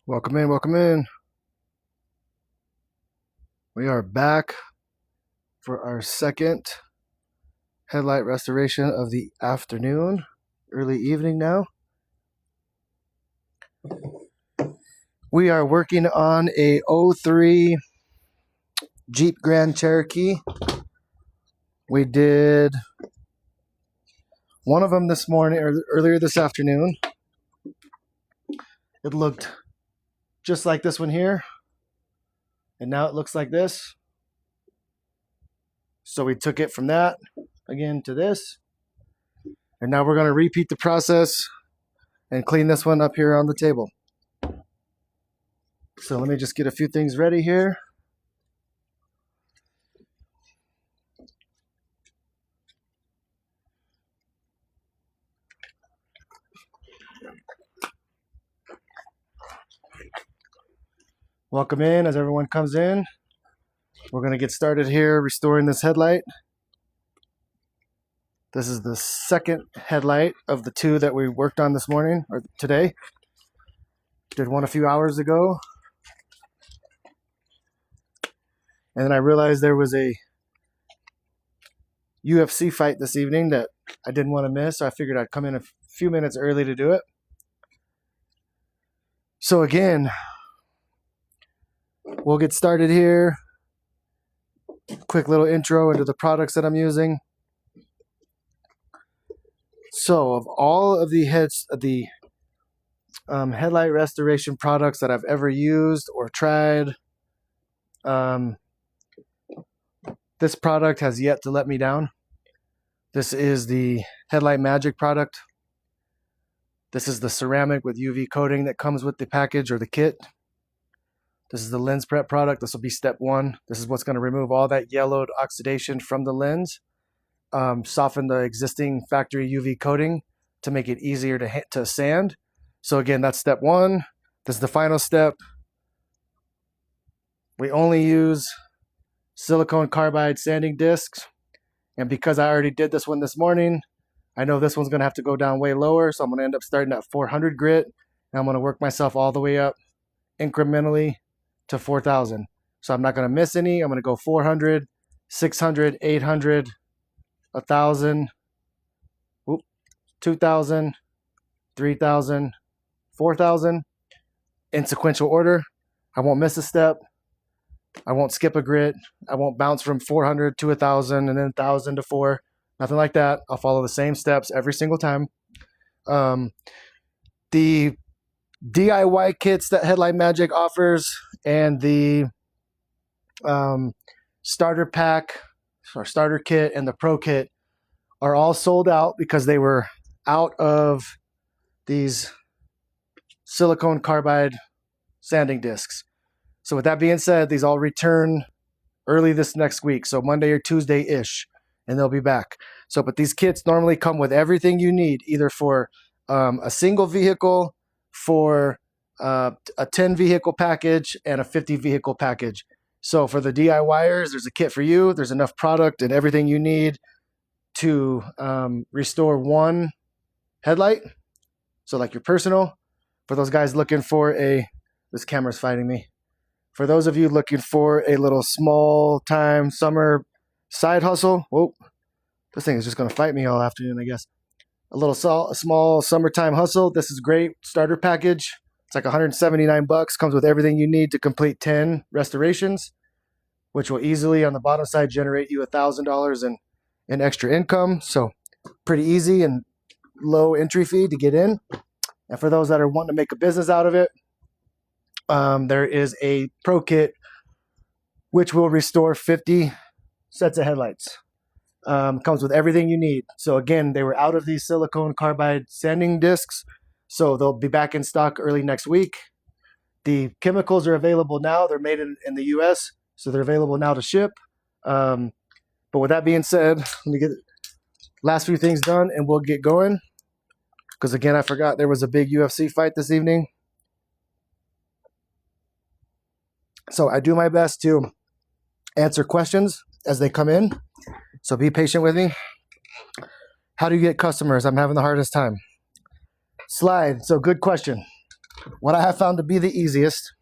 Welcome in, welcome in. We are back for our second headlight restoration of the afternoon, early evening now. We are working on a 03 Jeep Grand Cherokee. We did one of them this morning, or earlier this afternoon. It looked just like this one here, and now it looks like this. So we took it from that again to this, and now we're going to repeat the process and clean this one up here on the table. So let me just get a few things ready here. Welcome in as everyone comes in. We're going to get started here restoring this headlight. This is the second headlight of the two that we worked on this morning, or today. Did one a few hours ago. And then I realized there was a UFC fight this evening that I didn't want to miss, so I figured I'd come in a few minutes early to do it. So again, we'll get started here. Quick little intro into the products that I'm using. So of all of the headlight restoration products that I've ever used or tried, this product has yet to let me down. This is the Headlight Magic product. This is the ceramic with UV coating that comes with the package or the kit. This is the lens prep product. This will be step one. This is what's going to remove all that yellowed oxidation from the lens, soften the existing factory UV coating to make it easier to sand. So again, that's step one. This is the final step. We only use silicone carbide sanding discs. And because I already did this one this morning, I know this one's going to have to go down way lower. So I'm going to end up starting at 400 grit. And I'm going to work myself all the way up incrementally to 4,000. So I'm not going to miss any. I'm going to go 400, 600, 800, 1,000, 2,000, 3,000, 4,000 in sequential order. I won't miss a step. I won't skip a grit. I won't bounce from 400 to 1,000 and then 1,000 to 4. Nothing like that. I'll follow the same steps every single time. The DIY kits that Headlight Magic offers and the starter pack or starter kit and the pro kit are all sold out because they were out of these silicone carbide sanding discs. So with that being said, these all return early this next week, so Monday or Tuesday-ish, and they'll be back. So, but these kits normally come with everything you need, either for a single vehicle, for a 10 vehicle package, and a 50 vehicle package. So for the DIYers, there's a kit for you. There's enough product and everything you need to restore one headlight. So like your personal. For those guys looking for this camera's fighting me. For those of you looking for a little small time summer side hustle, whoa, this thing is just going to fight me all afternoon, I guess. A small summertime hustle. This is great starter package. It's like 179 bucks. Comes with everything you need to complete 10 restorations, which will easily on the bottom side generate you $1,000 in extra income. So pretty easy and low entry fee to get in. And for those that are wanting to make a business out of it, there is a pro kit which will restore 50 sets of headlights. Comes with everything you need. So again, they were out of these silicone carbide sanding discs, so they'll be back in stock early next week. The chemicals are available now. They're made in the US, so they're available now to ship. But with that being said, let me get the last few things done and we'll get going. Because again, I forgot there was a big UFC fight this evening. So I do my best to answer questions as they come in. So be patient with me. How do you get customers? I'm having the hardest time. Slide. So good question. what I have found to be the easiest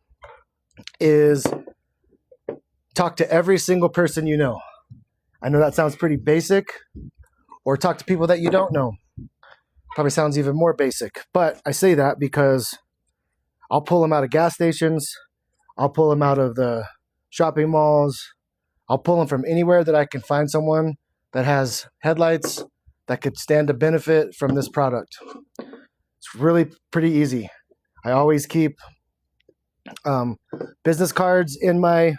is talk to every single person you know. I know that sounds pretty basic, or talk to people that you don't know. Probably sounds even more basic, but I say that because I'll pull them out of gas stations. I'll pull them out of the shopping malls. I'll pull them from anywhere that I can find someone that has headlights that could stand to benefit from this product. It's really pretty easy. I always keep business cards in my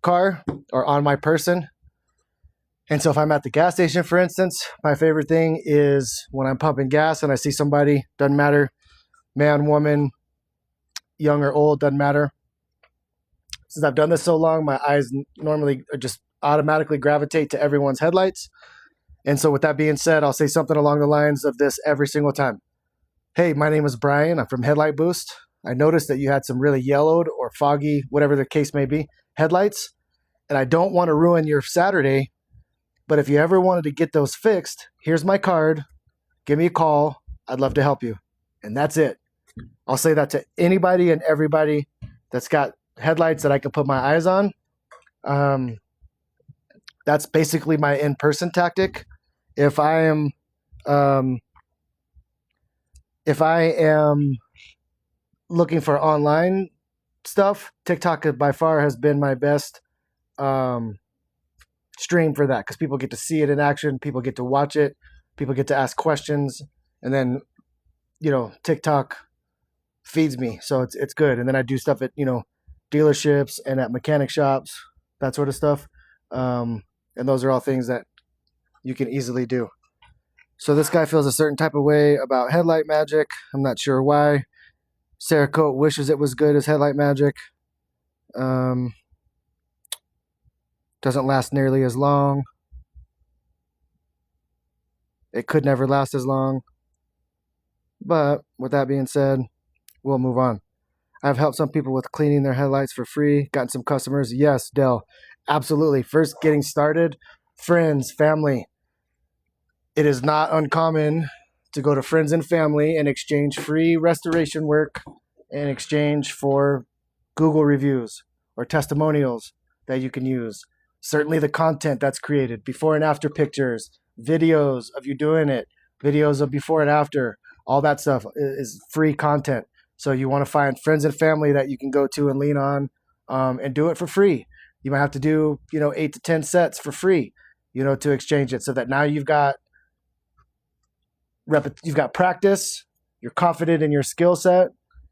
car or on my person. And so if I'm at the gas station, for instance, my favorite thing is when I'm pumping gas and I see somebody, doesn't matter, man, woman, young or old, doesn't matter. Since I've done this so long, my eyes normally just automatically gravitate to everyone's headlights. And so with that being said, I'll say something along the lines of this every single time. Hey, my name is Brian. I'm from Headlight Boost. I noticed that you had some really yellowed or foggy, whatever the case may be, headlights. And I don't want to ruin your Saturday. But if you ever wanted to get those fixed, here's my card. Give me a call. I'd love to help you. And that's it. I'll say that to anybody and everybody that's got headlights that I can put my eyes on. That's basically my in-person tactic. If I am looking for online stuff, TikTok by far has been my best stream for that, because people get to see it in action, people get to watch it, people get to ask questions, and then TikTok feeds me, so it's good. And then I do stuff at dealerships and at mechanic shops, that sort of stuff, and those are all things that you can easily do. So this guy feels a certain type of way about Headlight Magic. I'm not sure why. Cerakote wishes it was good as Headlight Magic. Doesn't last nearly as long. It could never last as long. But with that being said, we'll move on. I've helped some people with cleaning their headlights for free. Gotten some customers. Yes, Dell. Absolutely. First getting started, friends, family. It is not uncommon to go to friends and family and exchange free restoration work in exchange for Google reviews or testimonials that you can use. Certainly the content that's created, before and after pictures, videos of you doing it, videos of before and after, all that stuff is free content. So you want to find friends and family that you can go to and lean on and do it for free. You might have to do 8 to 10 sets for free, to exchange it, so that now you've got practice, you're confident in your skill set,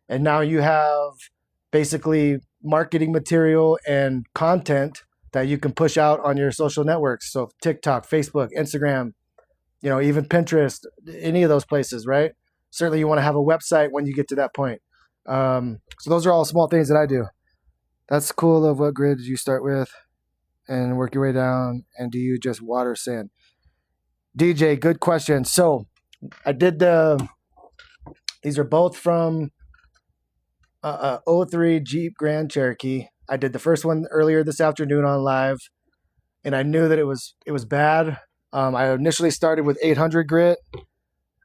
and now you have basically marketing material and content that you can push out on your social networks. So TikTok, Facebook, Instagram, even Pinterest, any of those places, right? Certainly you want to have a website when you get to that point. So those are all small things that I do. That's cool. Of what grid did you start with and work your way down? And do you just water sand? DJ, good question. So I did these are both from 03 Jeep Grand Cherokee. I did the first one earlier this afternoon on live, and I knew that it was bad. I initially started with 800 grit.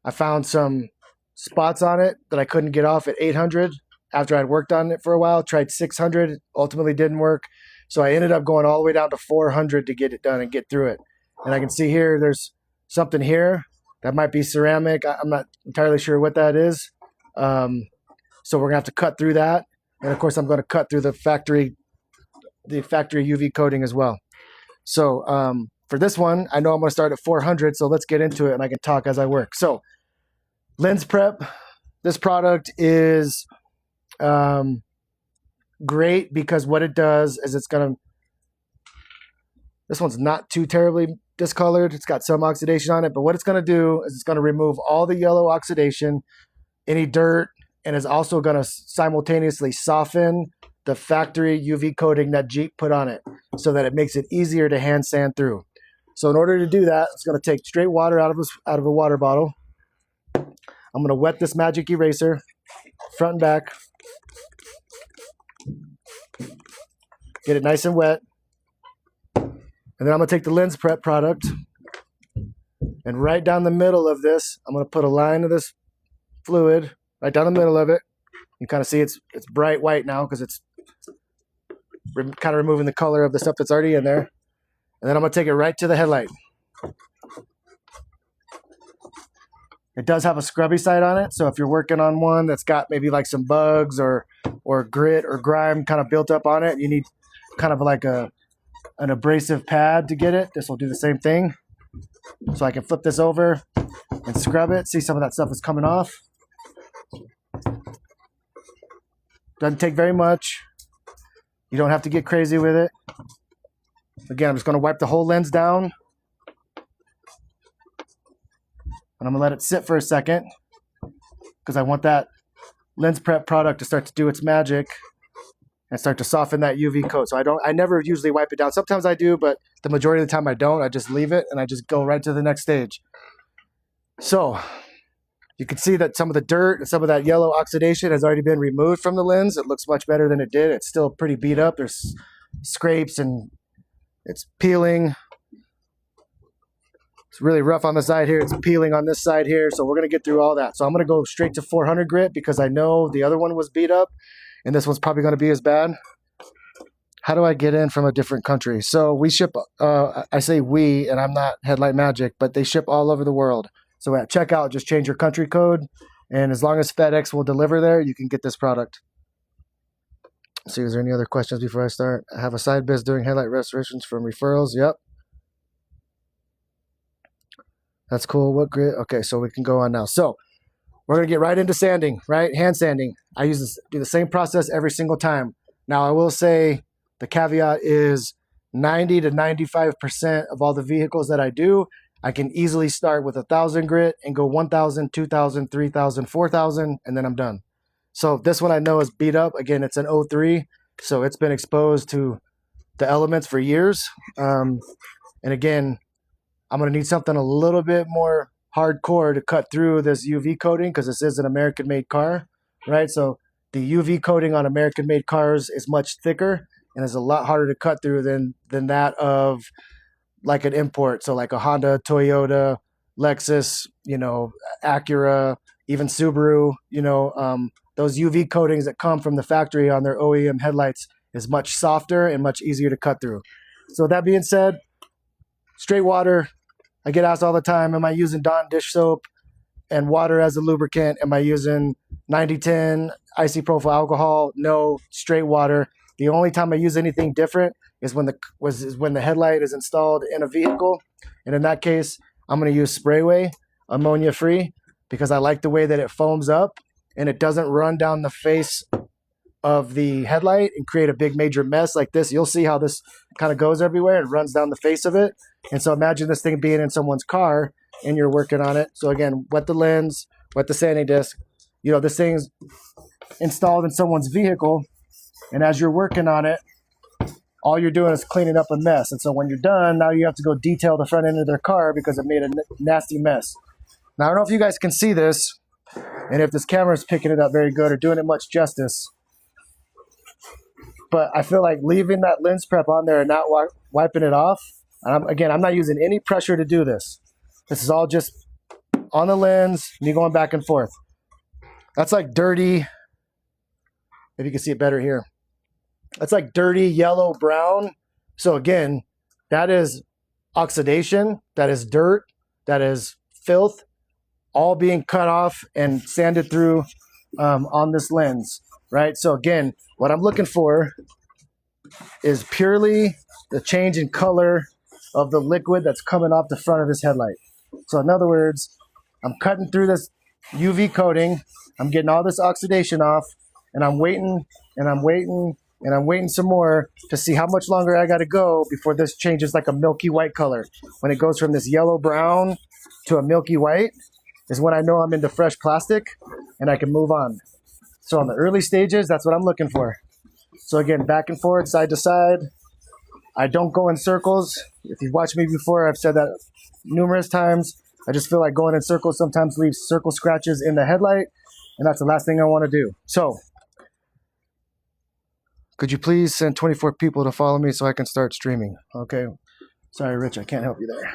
I found some spots on it that I couldn't get off at 800 after I'd worked on it for a while. Tried 600, ultimately didn't work. So I ended up going all the way down to 400 to get it done and get through it. And I can see here, there's something here that might be ceramic. I'm not entirely sure what that is. So we're gonna have to cut through that. And of course, I'm going to cut through the factory UV coating as well. So for this one, I know I'm going to start at 400. So let's get into it, and I can talk as I work. So lens prep. This product is great because what it does is this one's not too terribly discolored. It's got some oxidation on it, but what it's going to do is it's going to remove all the yellow oxidation, any dirt, and is also going to simultaneously soften the factory UV coating that Jeep put on it so that it makes it easier to hand sand through. So in order to do that, it's going to take straight water out of a water bottle. I'm going to wet this magic eraser front and back. Get it nice and wet. And then I'm going to take the lens prep product, and right down the middle of this, I'm going to put a line of this fluid right down the middle of it. You kind of see it's bright white now because it's kind of removing the color of the stuff that's already in there. And then I'm going to take it right to the headlight. It does have a scrubby side on it, so if you're working on one that's got maybe like some bugs or grit or grime kind of built up on it, you need kind of like an abrasive pad to get it. This will do the same thing. So I can flip this over and scrub it. See, some of that stuff is coming off. Doesn't take very much. You don't have to get crazy with it. Again, I'm just going to wipe the whole lens down. And I'm going to let it sit for a second because I want that lens prep product to start to do its magic and start to soften that UV coat. So I never usually wipe it down. Sometimes I do, but the majority of the time I don't. I just leave it and I just go right to the next stage. So you can see that some of the dirt and some of that yellow oxidation has already been removed from the lens. It looks much better than it did. It's still pretty beat up. There's scrapes and it's peeling. It's really rough on the side here. It's peeling on this side here. So we're going to get through all that. So I'm going to go straight to 400 grit because I know the other one was beat up and this one's probably going to be as bad. How do I get in from a different country? So we ship, I say we, and I'm not Headlight Magic, but they ship all over the world. So at checkout, just change your country code. And as long as FedEx will deliver there, you can get this product. Let's see, is there any other questions before I start? I have a side biz doing headlight restorations from referrals. Yep. That's cool. What grit? Okay, so we can go on now. So we're going to get right into sanding, right? Hand sanding. I do the same process every single time. Now, I will say the caveat is 90 to 95% of all the vehicles that I do, I can easily start with 1,000 grit and go 1,000, 2,000, 3,000, 4,000, and then I'm done. So this one I know is beat up. Again, it's an 03, so it's been exposed to the elements for years. And again, I'm going to need something a little bit more hardcore to cut through this UV coating because this is an American-made car, right? So the UV coating on American-made cars is much thicker and is a lot harder to cut through than that of like an import. So like a Honda, Toyota, Lexus, Acura, even Subaru, those UV coatings that come from the factory on their OEM headlights is much softer and much easier to cut through. So that being said, straight water. I get asked all the time, am I using Dawn dish soap and water as a lubricant? Am I using 9010 isopropyl alcohol? No, straight water. The only time I use anything different is when the headlight is installed in a vehicle. And in that case, I'm going to use Sprayway, ammonia free, because I like the way that it foams up and it doesn't run down the face of the headlight and create a big major mess like this. You'll see how this kind of goes everywhere and runs down the face of it. And so imagine this thing being in someone's car and you're working on it. So again, wet the lens, wet the sanding disc. This thing's installed in someone's vehicle. And as you're working on it, all you're doing is cleaning up a mess. And so when you're done, now you have to go detail the front end of their car because it made a nasty mess. Now, I don't know if you guys can see this and if this camera is picking it up very good or doing it much justice. But I feel like leaving that lens prep on there and not wiping it off. And I'm not using any pressure to do this. This is all just on the lens, me going back and forth. That's like dirty. If you can see it better here. That's like dirty yellow brown. So again, that is oxidation. That is dirt. That is filth. All being cut off and sanded through on this lens, right? So again, what I'm looking for is purely the change in color of the liquid that's coming off the front of this headlight. So in other words, I'm cutting through this UV coating. I'm getting all this oxidation off, and I'm waiting, and I'm waiting, and I'm waiting some more to see how much longer I got to go before this changes like a milky white color. When it goes from this yellow brown to a milky white is when I know I'm into fresh plastic and I can move on. So on the early stages, that's what I'm looking for. So again, back and forth, side to side. I don't go in circles. If you've watched me before, I've said that numerous times. I just feel like going in circles sometimes leaves circle scratches in the headlight, and that's the last thing I want to do. So, could you please send 24 people to follow me so I can start streaming? Okay. Sorry, Rich, I can't help you there.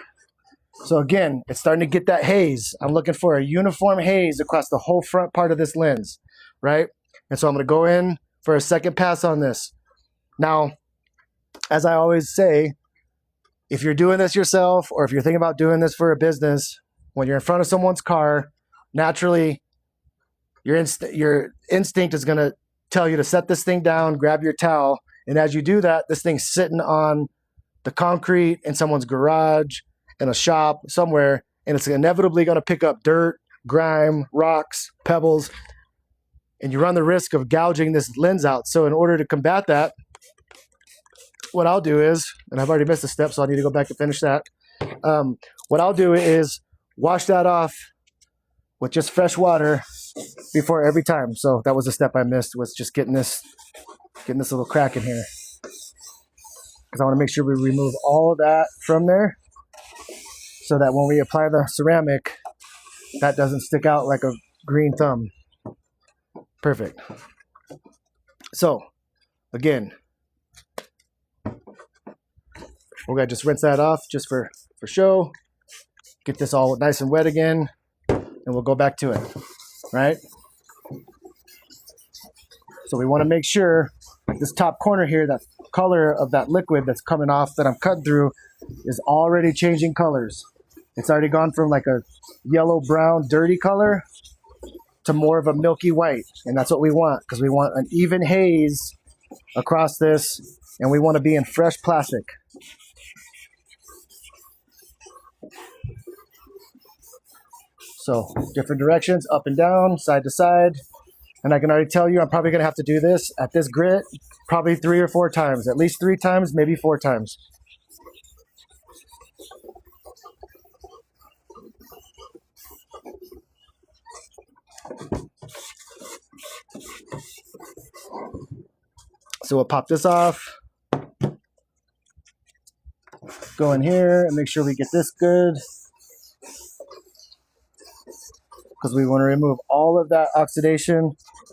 So again, it's starting to get that haze. I'm looking for a uniform haze across the whole front part of this lens, right? And so I'm going to go in for a second pass on this. Now, as I always say, if you're doing this yourself or if you're thinking about doing this for a business, when you're in front of someone's car, naturally, your instinct is going to tell you to set this thing down, grab your towel. And as you do that, this thing's sitting on the concrete in someone's garage, in a shop, somewhere, and it's inevitably going to pick up dirt, grime, rocks, pebbles, and you run the risk of gouging this lens out. So in order to combat that, what I'll do is, and I've already missed a step, so I need to go back and finish that. What I'll do is wash that off with just fresh water before every time. So that was a step I missed, was just getting this little crack in here. Because I want to make sure we remove all of that from there so that when we apply the ceramic, that doesn't stick out like a green thumb. Perfect. So, again, we're going to just rinse that off just for show. Get this all nice and wet again, and we'll go back to it, right? So we want to make sure this top corner here, that color of that liquid that's coming off that I'm cutting through is already changing colors. It's already gone from like a yellow, brown, dirty color to more of a milky white. And that's what we want, because we want an even haze across this, and we want to be in fresh plastic. So different directions, up and down, side to side. And I can already tell you I'm probably going to have to do this at this grit probably 3 or 4 times, at least 3 times, maybe 4 times. So we'll pop this off, go in here and make sure we get this good, because we want to remove all of that oxidation,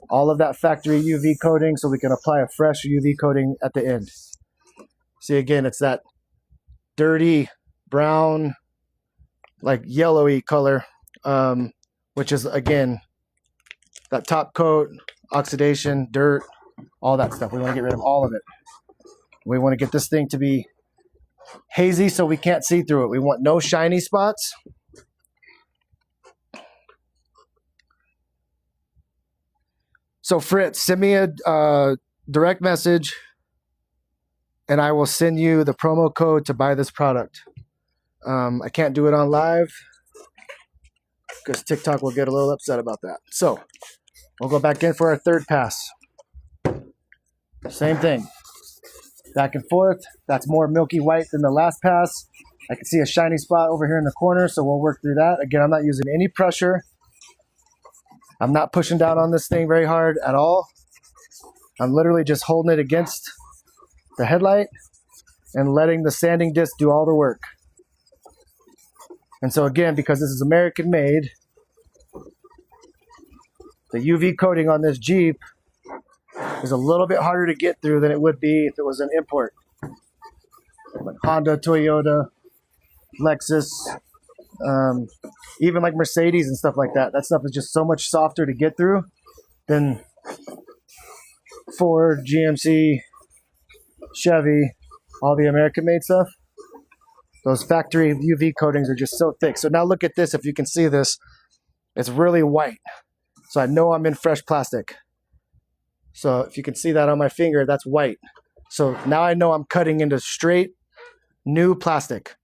all of that factory UV coating, so we can apply a fresh UV coating at the end. See, again, it's that dirty brown, like yellowy color, which is, again, that top coat, oxidation, dirt, all that stuff. We want to get rid of all of it. We want to get this thing to be hazy so we can't see through it. We want no shiny spots. So Fritz, send me a direct message and I will send you the promo code to buy this product. I can't do it on live because TikTok will get a little upset about that. So we'll go back in for our third pass. Same thing. Back and forth. That's more milky white than the last pass. I can see a shiny spot over here in the corner, so we'll work through that. Again, I'm not using any pressure. I'm not pushing down on this thing very hard at all. I'm literally just holding it against the headlight and letting the sanding disc do all the work. And so again, because this is American made, the UV coating on this Jeep is a little bit harder to get through than it would be if it was an import. Like Honda, Toyota, Lexus, even like Mercedes and stuff like that. That stuff is just so much softer to get through than Ford, GMC, Chevy, all the American-made stuff. Those factory UV coatings are just so thick. So now look at this. If you can see this, it's really white. So I know I'm in fresh plastic. So if you can see that on my finger, that's white. So now I know I'm cutting into straight, new plastic.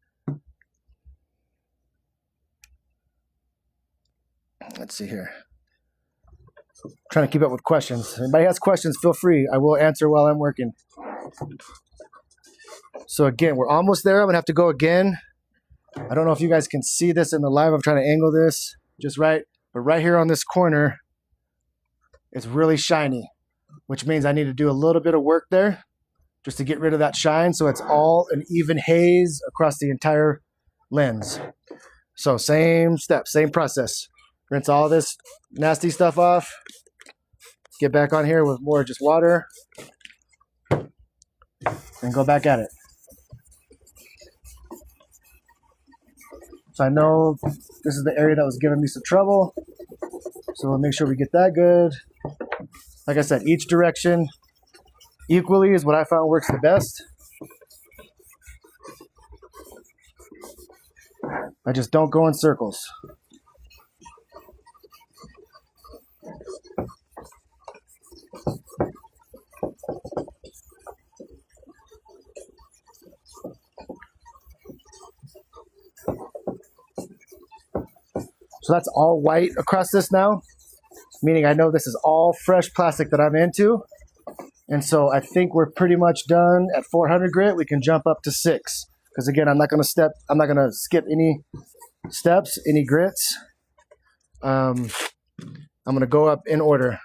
Let's see here. I'm trying to keep up with questions. If anybody has questions, feel free. I will answer while I'm working. So again, we're almost there. I'm going to have to go again. I don't know if you guys can see this in the live. I'm trying to angle this just right. But right here on this corner, it's really shiny, which means I need to do a little bit of work there just to get rid of that shine so it's all an even haze across the entire lens. So same step, same process. Rinse all this nasty stuff off. Get back on here with more just water. And go back at it. So I know this is the area that was giving me some trouble. So we'll make sure we get that good. Like I said, each direction equally is what I found works the best. I just don't go in circles. So that's all white across this now, meaning I know this is all fresh plastic that I'm into. And so I think we're pretty much done at 400 grit. We can jump up to 6. Because again, I'm not going to skip any steps, any grits. I'm going to go up in order.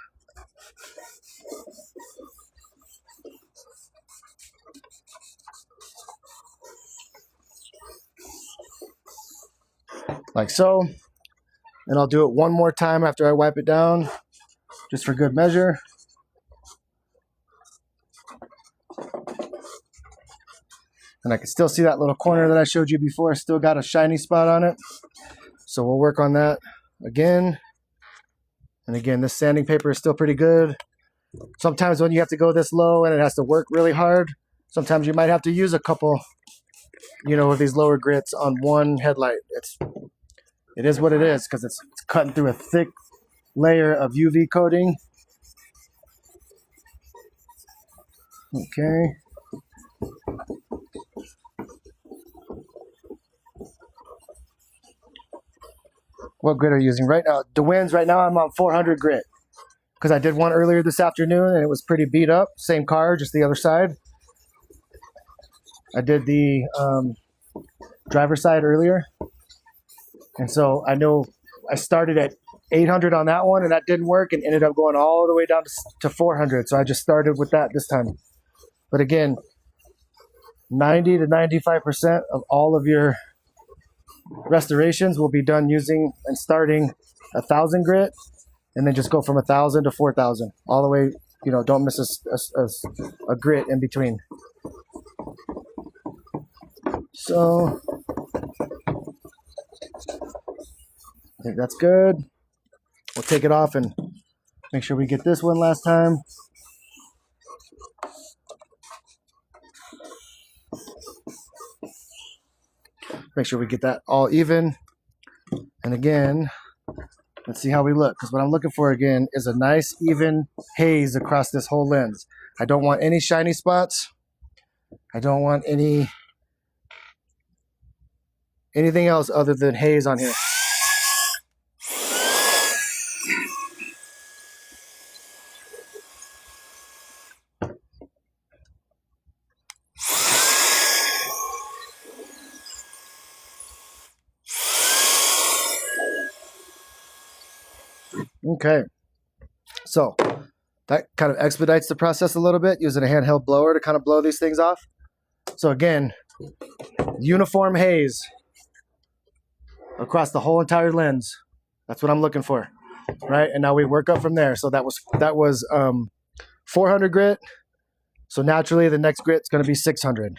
Like so. And I'll do it one more time after I wipe it down, just for good measure. And I can still see that little corner that I showed you before. Still got a shiny spot on it. So we'll work on that again. And again, this sanding paper is still pretty good. Sometimes when you have to go this low and it has to work really hard, sometimes you might have to use a couple, of these lower grits on one headlight. It is what it is, because it's cutting through a thick layer of UV coating. Okay. What grit are you using right now? The winds right now, I'm on 400 grit, because I did one earlier this afternoon and it was pretty beat up. Same car, just the other side. I did the driver's side earlier. And so I know I started at 800 on that one and that didn't work and ended up going all the way down to 400. So I just started with that this time. But again, 90 to 95% of all of your restorations will be done using and starting 1,000 grit, and then just go from 1,000 to 4,000 all the way. Don't miss a grit in between. So I think that's good. We'll take it off and make sure we get this one last time. Make sure we get that all even. And again, let's see how we look. Because what I'm looking for again is a nice even haze across this whole lens. I don't want any shiny spots. I don't want anything else other than haze on here. Okay, so that kind of expedites the process a little bit, using a handheld blower to kind of blow these things off. So again, uniform haze across the whole entire lens. That's what I'm looking for, right? And now we work up from there. So that was 400 grit. So naturally, the next grit is going to be 600.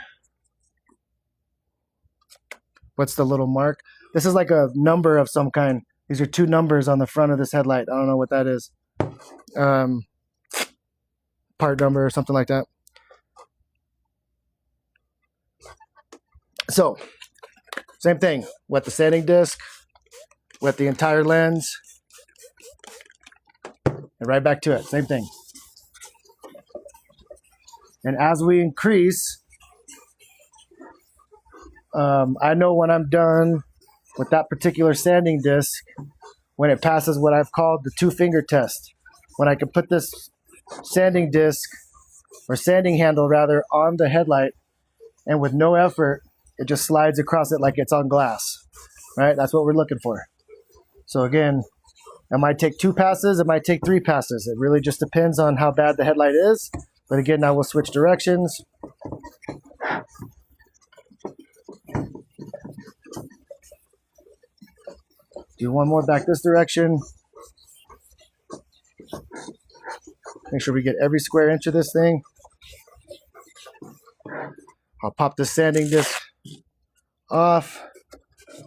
What's the little mark? This is like a number of some kind. These are 2 numbers on the front of this headlight. I don't know what that is. Part number or something like that. So, same thing. Wet the sanding disc. Wet the entire lens. And right back to it. Same thing. And as we increase, I know when I'm done with that particular sanding disc, when it passes what I've called the 2-finger test, when I can put this sanding disc, or sanding handle rather, on the headlight, and with no effort, it just slides across it like it's on glass, right? That's what we're looking for. So again, it might take 2 passes, it might take 3 passes. It really just depends on how bad the headlight is. But again, now we'll switch directions. Do one more back this direction. Make sure we get every square inch of this thing. I'll pop the sanding disc off.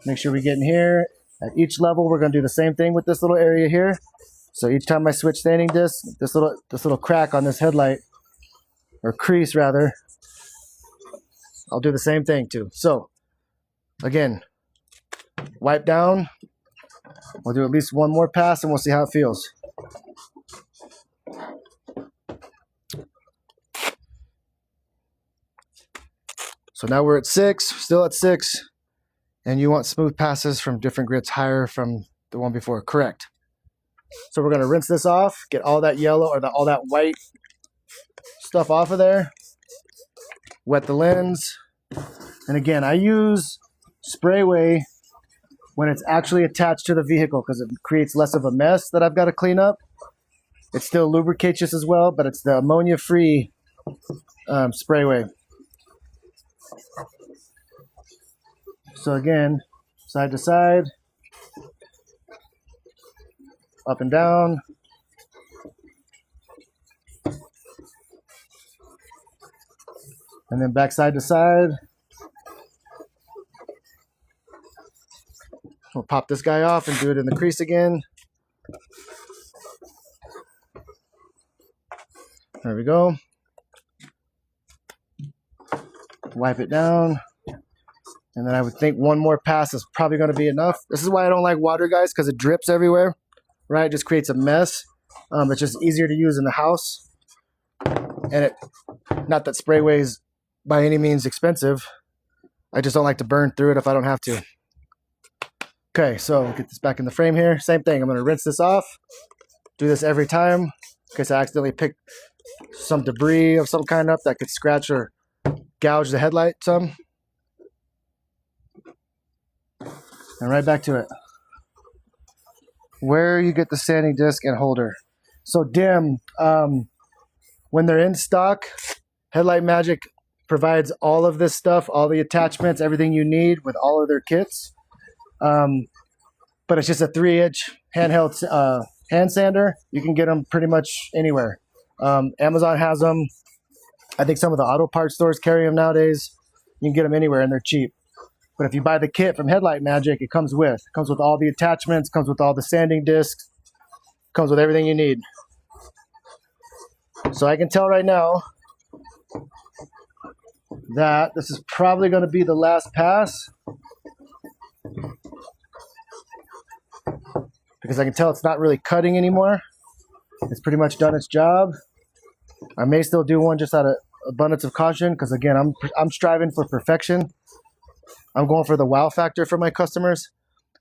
Make sure we get in here. At each level, we're going to do the same thing with this little area here. So each time I switch sanding disc, this little crack on this headlight, or crease rather, I'll do the same thing too. So again, wipe down. We'll do at least one more pass and we'll see how it feels. So now we're at 6, still at 6, and you want smooth passes from different grits higher from the one before, correct? So we're gonna rinse this off, get all that yellow or all that white stuff off of there, wet the lens, and again, I use Sprayway when it's actually attached to the vehicle because it creates less of a mess that I've got to clean up. It still lubricates just as well, but it's the ammonia-free Sprayway. So again, side to side, up and down. And then back side to side. We'll pop this guy off and do it in the crease again. There we go. Wipe it down. And then I would think one more pass is probably going to be enough. This is why I don't like water, guys, because it drips everywhere, right? It just creates a mess. It's just easier to use in the house. And not that Sprayway is by any means expensive. I just don't like to burn through it if I don't have to. Okay, so get this back in the frame here. Same thing. I'm going to rinse this off. Do this every time in case I accidentally pick some debris of some kind up that could scratch or gouge the headlight some. And right back to it. Where you get the sanding disc and holder. So dim, when they're in stock, Headlight Magic provides all of this stuff, all the attachments, everything you need with all of their kits. But it's just a 3-inch handheld hand sander. You can get them pretty much anywhere. Amazon has them. I think some of the auto parts stores carry them nowadays. You can get them anywhere and they're cheap. But if you buy the kit from Headlight Magic, it comes with all the attachments, comes with all the sanding discs, comes with everything you need. So I can tell right now that this is probably going to be the last pass, because I can tell it's not really cutting anymore. It's pretty much done its job. I may still do one just out of abundance of caution, because again, I'm striving for perfection. I'm going for the wow factor for my customers.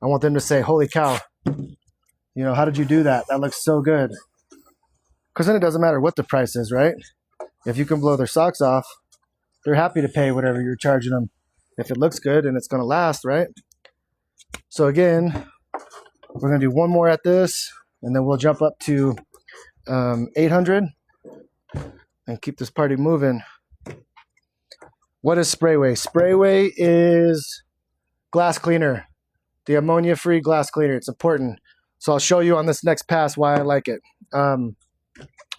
I want them to say, holy cow, you know, how did you do that? That looks so good. Because then it doesn't matter what the price is, right? If you can blow their socks off, they're happy to pay whatever you're charging them if it looks good and it's going to last, right? So again, we're going to do one more at this, and then we'll jump up to 800 and keep this party moving. What is Sprayway? Sprayway is glass cleaner, the ammonia-free glass cleaner. It's important. So I'll show you on this next pass why I like it. I'm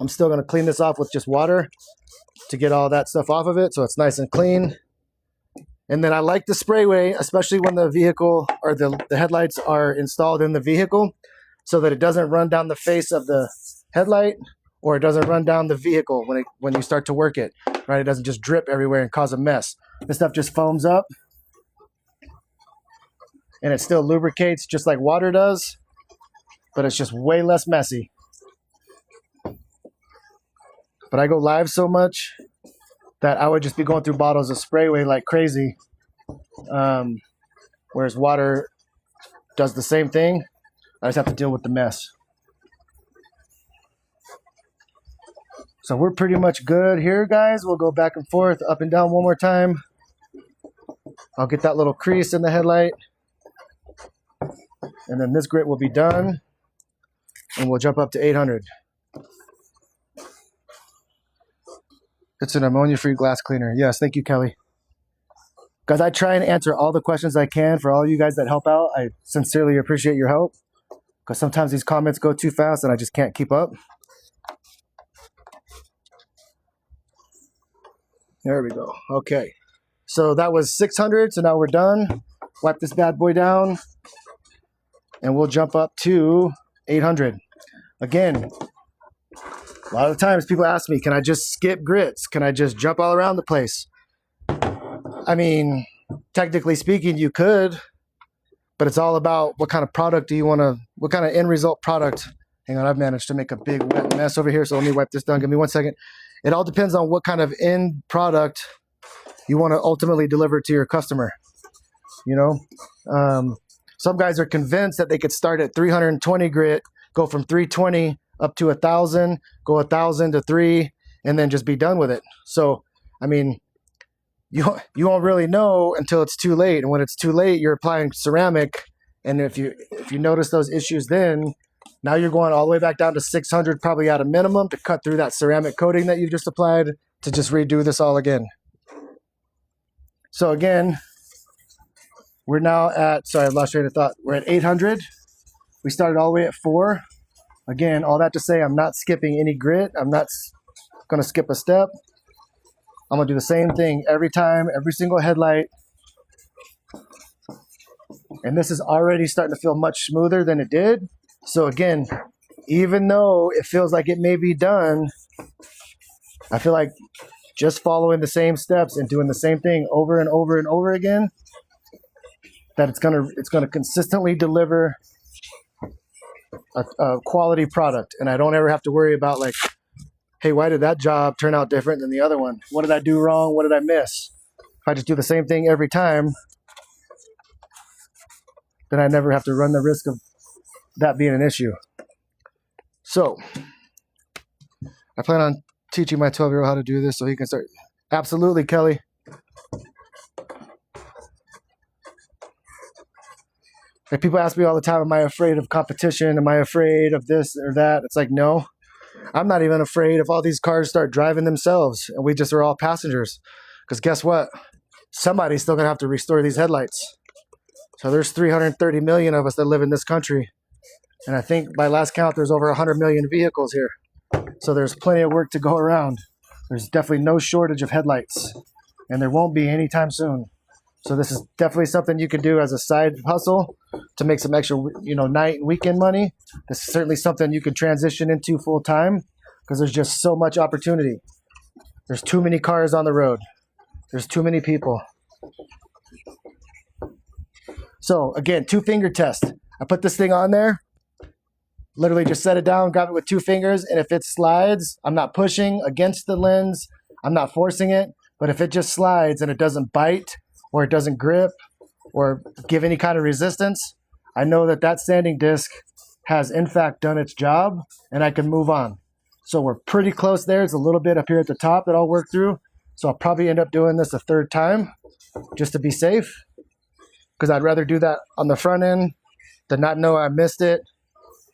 still going to clean this off with just water to get all that stuff off of it so it's nice and clean. And then I like the Sprayway, especially when the vehicle or the headlights are installed in the vehicle, so that it doesn't run down the face of the headlight, or it doesn't run down the vehicle when you start to work it, right? It doesn't just drip everywhere and cause a mess. This stuff just foams up, and it still lubricates just like water does, but it's just way less messy. But I go live so much that I would just be going through bottles of Sprayway like crazy, whereas water does the same thing. I just have to deal with the mess. So we're pretty much good here, guys. We'll go back and forth, up and down one more time. I'll get that little crease in the headlight. And then this grit will be done. And we'll jump up to 800. It's an ammonia-free glass cleaner. Yes, thank you, Kelly. Guys, I try and answer all the questions I can for all you guys that help out. I sincerely appreciate your help, because sometimes these comments go too fast and I just can't keep up. There we go. Okay. So that was 600. So now we're done. Wipe this bad boy down. And we'll jump up to 800. Again, a lot of times people ask me, can I just skip grits? Can I just jump all around the place? I mean, technically speaking, you could, but it's all about what kind of product do you want to, what kind of end result product. Hang on, I've managed to make a big wet mess over here, so let me wipe this down. Give me 1 second. It all depends on what kind of end product you want to ultimately deliver to your customer. You know, some guys are convinced that they could start at 320 grit, go from 320 up to 1,000, go 1,000 to 3, and then just be done with it. So, I mean, you won't really know until it's too late. And when it's too late, you're applying ceramic. And if you notice those issues, then now you're going all the way back down to 600, probably at a minimum, to cut through that ceramic coating that you've just applied, to just redo this all again. So again, we're now at, sorry, I lost train of thought. We're at 800. We started all the way at 4. Again, all that to say, I'm not skipping any grit. I'm not going to skip a step. I'm going to do the same thing every time, every single headlight. And this is already starting to feel much smoother than it did. So again, even though it feels like it may be done, I feel like just following the same steps and doing the same thing over and over and over again, that it's gonna consistently deliver a quality product. And I don't ever have to worry about like, hey, why did that job turn out different than the other one? What did I do wrong? What did I miss? If I just do the same thing every time, then I never have to run the risk of that being an issue. So I plan on teaching my 12-year-old how to do this so he can start. Absolutely, Kelly. Like, people ask me all the time, am I afraid of competition? Am I afraid of this or that? It's like, no, I'm not even afraid if all these cars start driving themselves and we just are all passengers. Because guess what? Somebody's still going to have to restore these headlights. So there's 330 million of us that live in this country. And I think by last count, there's over 100 million vehicles here. So there's plenty of work to go around. There's definitely no shortage of headlights. And there won't be anytime soon. So this is definitely something you can do as a side hustle to make some extra, night and weekend money. This is certainly something you can transition into full time because there's just so much opportunity. There's too many cars on the road. There's too many people. So again, 2-finger test. I put this thing on there, literally just set it down, grab it with 2 fingers. And if it slides, I'm not pushing against the lens. I'm not forcing it. But if it just slides and it doesn't bite, or it doesn't grip or give any kind of resistance, I know that that sanding disc has in fact done its job and I can move on. So we're pretty close there. It's a little bit up here at the top that I'll work through. So I'll probably end up doing this a 3rd time just to be safe, because I'd rather do that on the front end than not know I missed it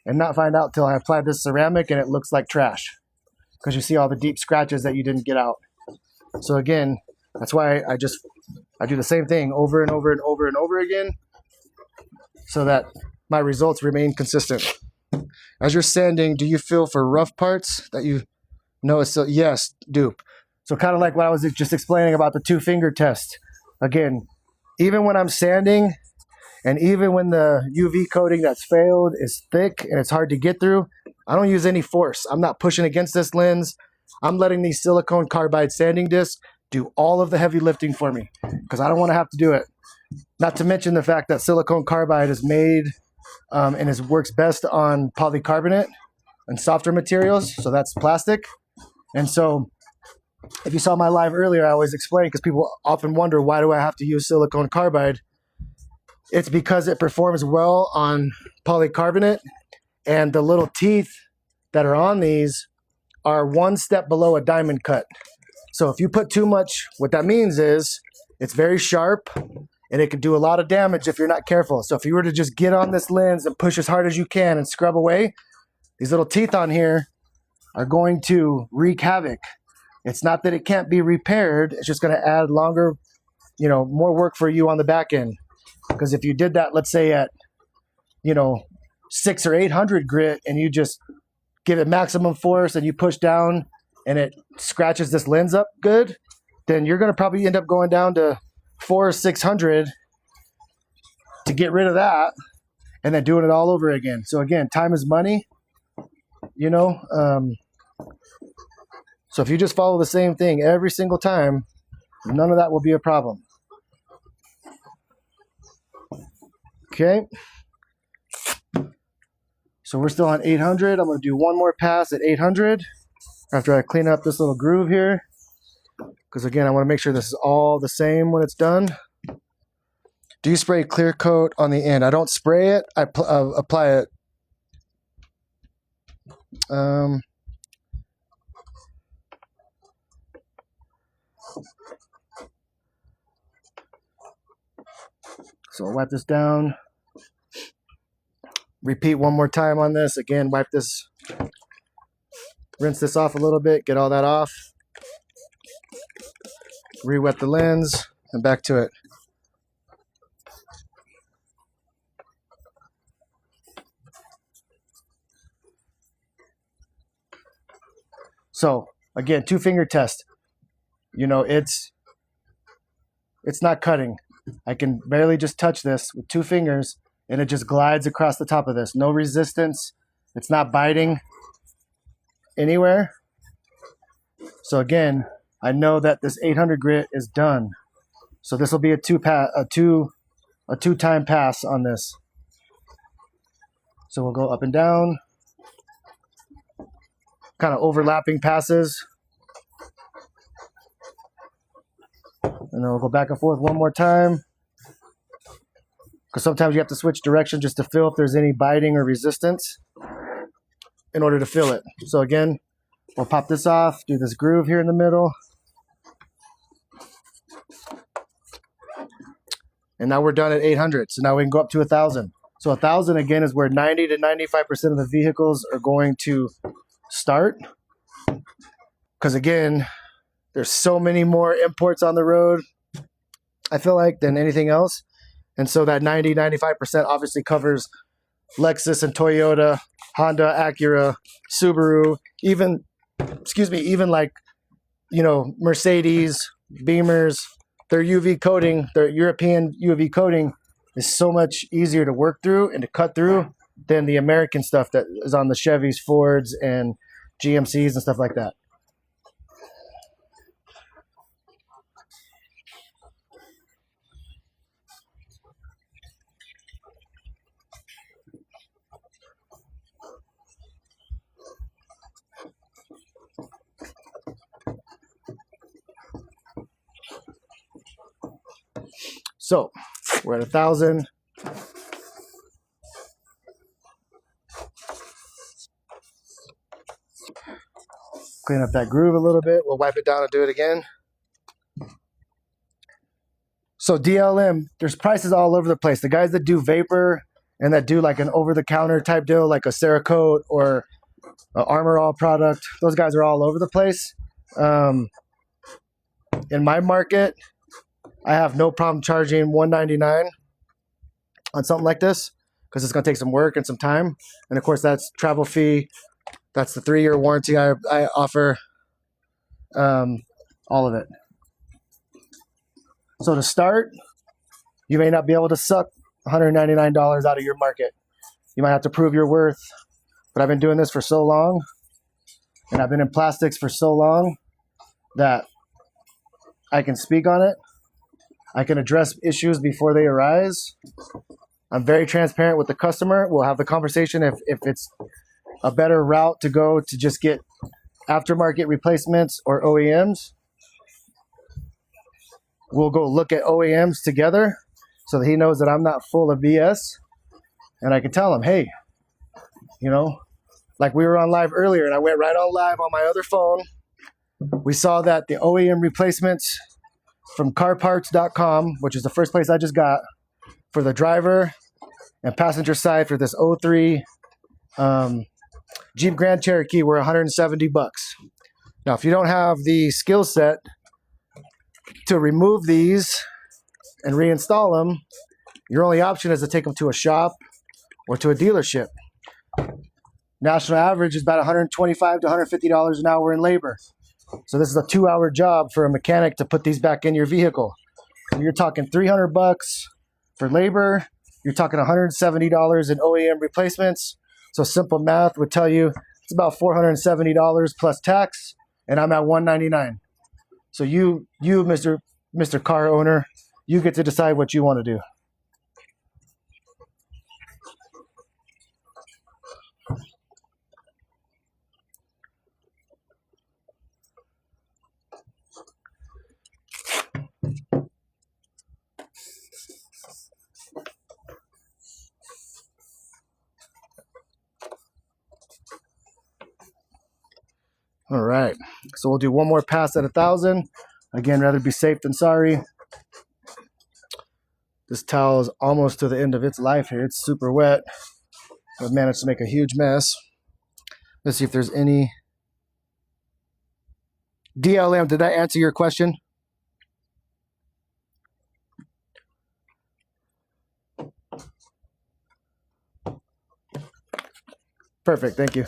and not find out till I applied this ceramic and it looks like trash because you see all the deep scratches that you didn't get out. So again, that's why I do the same thing over and over and over and over again so that my results remain consistent. As you're sanding, do you feel for rough parts that you know it's still? Yes, dupe. So kind of like what I was just explaining about the 2-finger test. Again, even when I'm sanding and even when the UV coating that's failed is thick and it's hard to get through, I don't use any force. I'm not pushing against this lens. I'm letting these silicone carbide sanding discs do all of the heavy lifting for me because I don't want to have to do it. Not to mention the fact that silicone carbide is made and works best on polycarbonate and softer materials. So that's plastic. And so if you saw my live earlier, I always explain, because people often wonder, why do I have to use silicone carbide? It's because it performs well on polycarbonate, and the little teeth that are on these are 1 step below a diamond cut. So if you put too much, what that means is it's very sharp and it can do a lot of damage if you're not careful. So if you were to just get on this lens and push as hard as you can and scrub away, these little teeth on here are going to wreak havoc. It's not that it can't be repaired. It's just going to add longer, more work for you on the back end. Because if you did that, let's say at, 600 or 800 grit, and you just give it maximum force and you push down and it scratches this lens up good, then you're going to probably end up going down to 400 or 600 to get rid of that and then doing it all over again. So again, time is money. you know. So if you just follow the same thing every single time, none of that will be a problem. Okay. So we're still on 800. I'm going to do one more pass at 800 after I clean up this little groove here. Because again, I want to make sure this is all the same when it's done. Do you spray clear coat on the end? I don't spray it. I apply it. So I'll wipe this down. Repeat one more time on this. Again, wipe this, rinse this off a little bit, get all that off. Re-wet the lens and back to it. So again, 2-finger test. You know, it's not cutting. I can barely just touch this with 2 fingers and it just glides across the top of this. No resistance. It's not biting anywhere. So again, I know that this 800 grit is done. So this will be a two-time pass on this. So we'll go up and down, kind of overlapping passes. And then we'll go back and forth one more time. Because sometimes you have to switch direction just to feel if there's any biting or resistance in order to fill it. So again, we'll pop this off, do this groove here in the middle. And now we're done at 800. So now we can go up to 1,000. So 1,000 again is where 90 to 95% of the vehicles are going to start. Because again, there's so many more imports on the road, I feel like, than anything else. And so that 90, 95% obviously covers Lexus and Toyota, Honda, Acura, Subaru, even like, you know, Mercedes, Beamers. Their UV coating, their European UV coating is so much easier to work through and to cut through than the American stuff that is on the Chevys, Fords, and GMCs and stuff like that. So we're at 1,000. Clean up that groove a little bit. We'll wipe it down and do it again. So DLM, there's prices all over the place. The guys that do vapor and that do like an over-the-counter type deal, like a Cerakote or an Armor All product, those guys are all over the place. In my market, I have no problem charging $199 on something like this because it's going to take some work and some time. And of course, that's travel fee. That's the 3-year warranty I offer. All of it. So to start, you may not be able to suck $199 out of your market. You might have to prove your worth. But I've been doing this for so long, and I've been in plastics for so long that I can speak on it. I can address issues before they arise. I'm very transparent with the customer. We'll have the conversation if it's a better route to go to just get aftermarket replacements or OEMs. We'll go look at OEMs together so that he knows that I'm not full of BS. And I can tell him, hey, you know, like we were on live earlier and I went right on live on my other phone. We saw that the OEM replacements from carparts.com, which is the first place I just got, for the driver and passenger side for this 03 Jeep Grand Cherokee were $170. Now, if you don't have the skill set to remove these and reinstall them, your only option is to take them to a shop or to a dealership. National average is about $125 to $150 an hour in labor. So this is a 2-hour job for a mechanic to put these back in your vehicle. So you're talking $300 for labor. You're talking $170 in OEM replacements. So simple math would tell you It's about $470 plus tax, and I'm at $199. So you, Mr. Car owner, you get to decide what you want to do. All right, so we'll do one more pass at 1,000. Again, rather be safe than sorry. This towel is almost to the end of its life here. It's super wet. I've managed to make a huge mess. Let's see if there's any. DLM, did I answer your question? Perfect, thank you.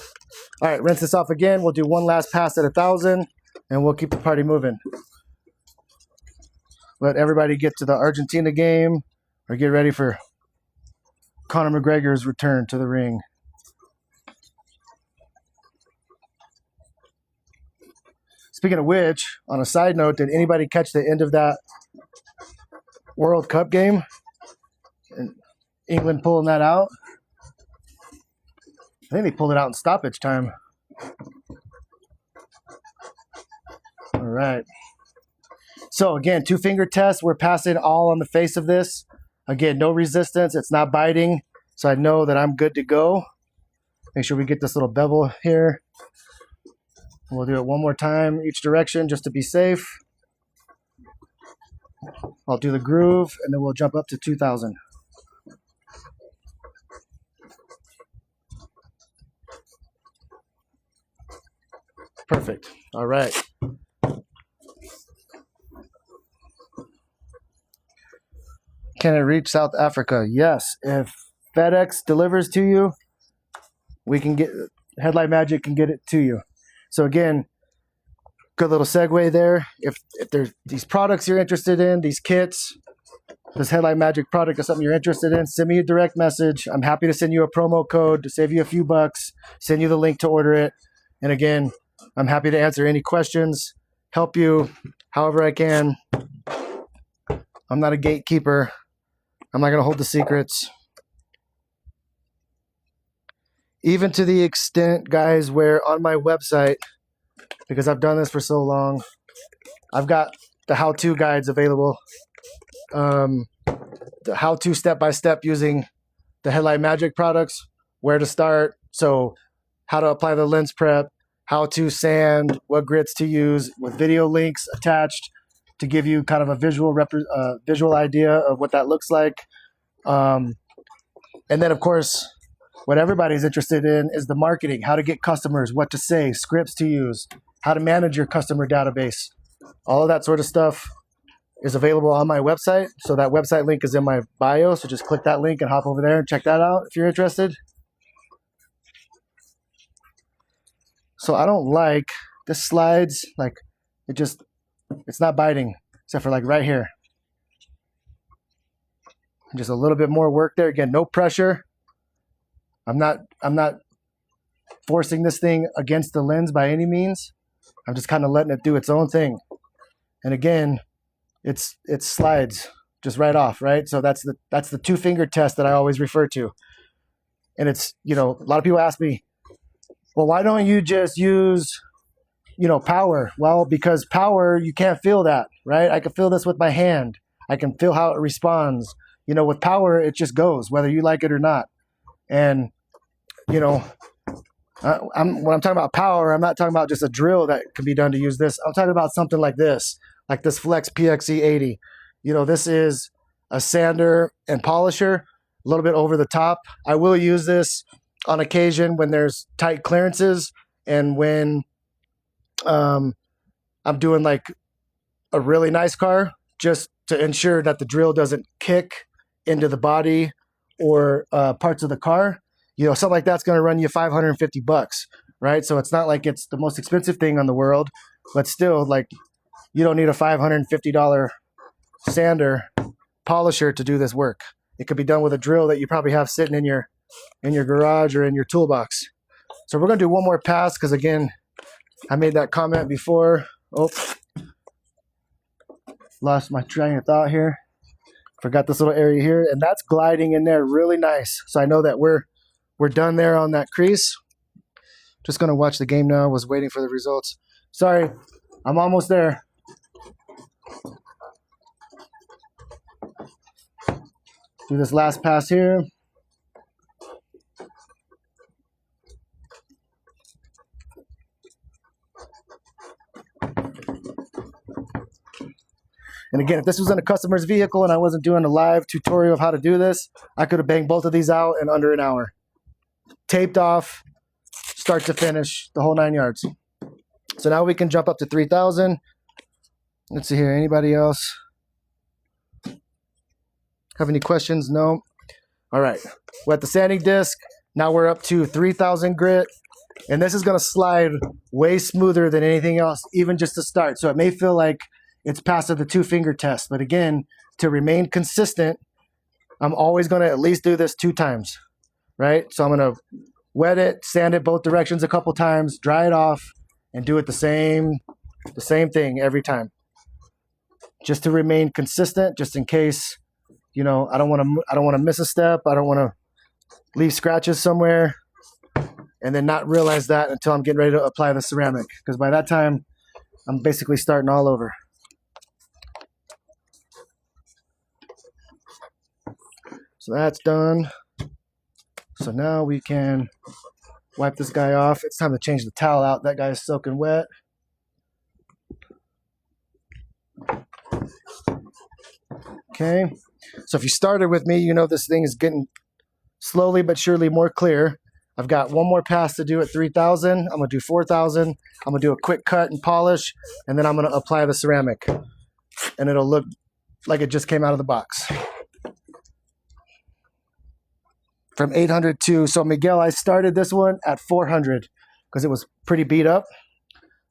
All right, rinse this off again. We'll do one last pass at 1,000, and we'll keep the party moving. Let everybody get to the Argentina game or get ready for Conor McGregor's return to the ring. Speaking of which, on a side note, did anybody catch the end of that World Cup game? And England pulling that out? I think they pulled it out in stoppage time. All right. So again, 2-finger test. We're passing all on the face of this. Again, no resistance. It's not biting. So I know that I'm good to go. Make sure we get this little bevel here. We'll do it one more time each direction just to be safe. I'll do the groove and then we'll jump up to 2,000. Perfect. All right. Can it reach South Africa? Yes. If FedEx delivers to you, we can get Headlight Magic can get it to you. So again, good little segue there. If there's these products you're interested in, these kits, this Headlight Magic product is something you're interested in, send me a direct message. I'm happy to send you a promo code to save you a few bucks, send you the link to order it. And again, I'm happy to answer any questions, help you however I can. I'm not a gatekeeper. I'm not going to hold the secrets. Even to the extent, guys, where on my website, because I've done this for so long, I've got the how-to guides available. The how-to step-by-step using the Headlight Magic products, where to start, so how to apply the lens prep, how to sand, what grits to use, with video links attached to give you kind of a visual idea of what that looks like. And then, of course, what everybody's interested in is the marketing, how to get customers, what to say, scripts to use, how to manage your customer database. All of that sort of stuff is available on my website. So that website link is in my bio. So just click that link and hop over there and check that out if you're interested. So I don't like this slides, like it's not biting, except for like right here. Just a little bit more work there. Again, no pressure. I'm not forcing this thing against the lens by any means. I'm just kind of letting it do its own thing. And again, it slides just right off, right? So that's the 2-finger test that I always refer to. And it's, a lot of people ask me, well, why don't you just use, power? Well, because power, you can't feel that, right? I can feel this with my hand. I can feel how it responds. With power, it just goes, whether you like it or not. And, when I'm talking about power, I'm not talking about just a drill that can be done to use this. I'm talking about something like this Flex PXE80. This is a sander and polisher, a little bit over the top. I will use this on occasion when there's tight clearances and when I'm doing like a really nice car, just to ensure that the drill doesn't kick into the body or parts of the car. Something like that's going to run you $550, right? So it's not like it's the most expensive thing on the world, but still, like, you don't need a $550 sander polisher to do this work. It could be done with a drill that you probably have sitting in your garage or in your toolbox. So we're going to do one more pass because, again, I made that comment before. Oh, lost my train of thought here. Forgot this little area here, and that's gliding in there really nice. So I know that we're done there on that crease. Just going to watch the game now. Was waiting for the results. Sorry, I'm almost there. Do this last pass here. And again, if this was in a customer's vehicle and I wasn't doing a live tutorial of how to do this, I could have banged both of these out in under an hour. Taped off, start to finish, the whole 9 yards. So now we can jump up to 3,000. Let's see here, anybody else have any questions? No? All right, we're at the sanding disc. Now we're up to 3,000 grit. And this is gonna slide way smoother than anything else, even just to start. So it may feel like it's past the 2-finger test. But again, to remain consistent, I'm always going to at least do this 2 times, right? So I'm going to wet it, sand it both directions a couple times, dry it off, and do it the same thing every time. Just to remain consistent, just in case, you know, I don't want to miss a step. I don't want to leave scratches somewhere and then not realize that until I'm getting ready to apply the ceramic. Because by that time, I'm basically starting all over. So that's done. So now we can wipe this guy off. It's time to change the towel out. That guy is soaking wet. Okay. So if you started with me, you know this thing is getting slowly but surely more clear. I've got one more pass to do at 3,000. I'm going to do 4,000. I'm going to do a quick cut and polish, and then I'm going to apply the ceramic. And it'll look like it just came out of the box. From 800 to, so Miguel, I started this one at 400 because it was pretty beat up.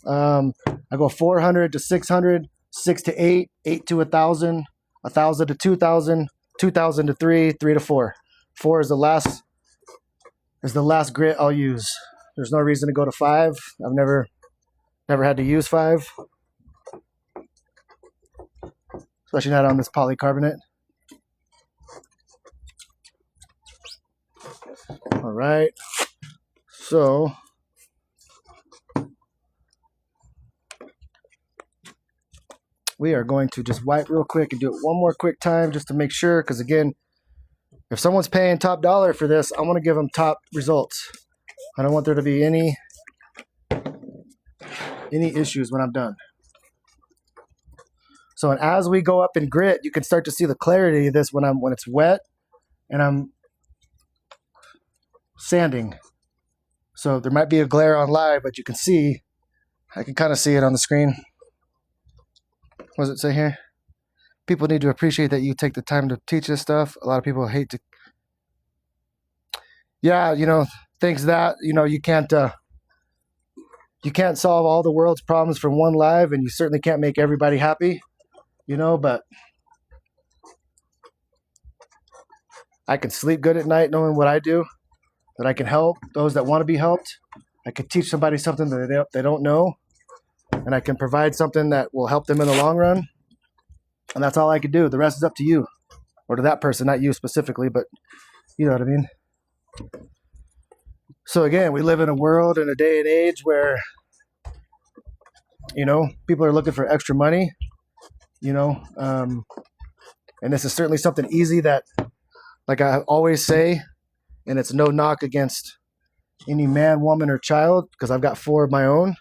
I go 400 to 600, 6 to 8, 8 to 1,000, 1,000 to 2,000, 2,000 to 3, 3 to 4. 4 is the last grit I'll use. There's no reason to go to 5. I've never had to use 5, especially not on this polycarbonate. All right, so we are going to just wipe real quick and do it one more quick time just to make sure, because again, if someone's paying top dollar for this, I want to give them top results. I don't want there to be any issues when I'm done. So, and as we go up in grit, you can start to see the clarity of this when it's wet and I'm sanding. So there might be a glare on live, but you can see, I can kind of see it on the screen. What does it say here? People need to appreciate that you take the time to teach this stuff. A lot of people hate to, yeah, you know, things that, you know, you can't solve all the world's problems from one live, and you certainly can't make everybody happy, you know, but I can sleep good at night knowing what I do, that I can help those that want to be helped. I can teach somebody something that they don't know, and I can provide something that will help them in the long run. And that's all I can do. The rest is up to you, or to that person, not you specifically, but you know what I mean. So again, we live in a world and a day and age where, you know, people are looking for extra money, you know, and this is certainly something easy that, like I always say, and it's no knock against any man, woman, or child, because I've got 4 of my own.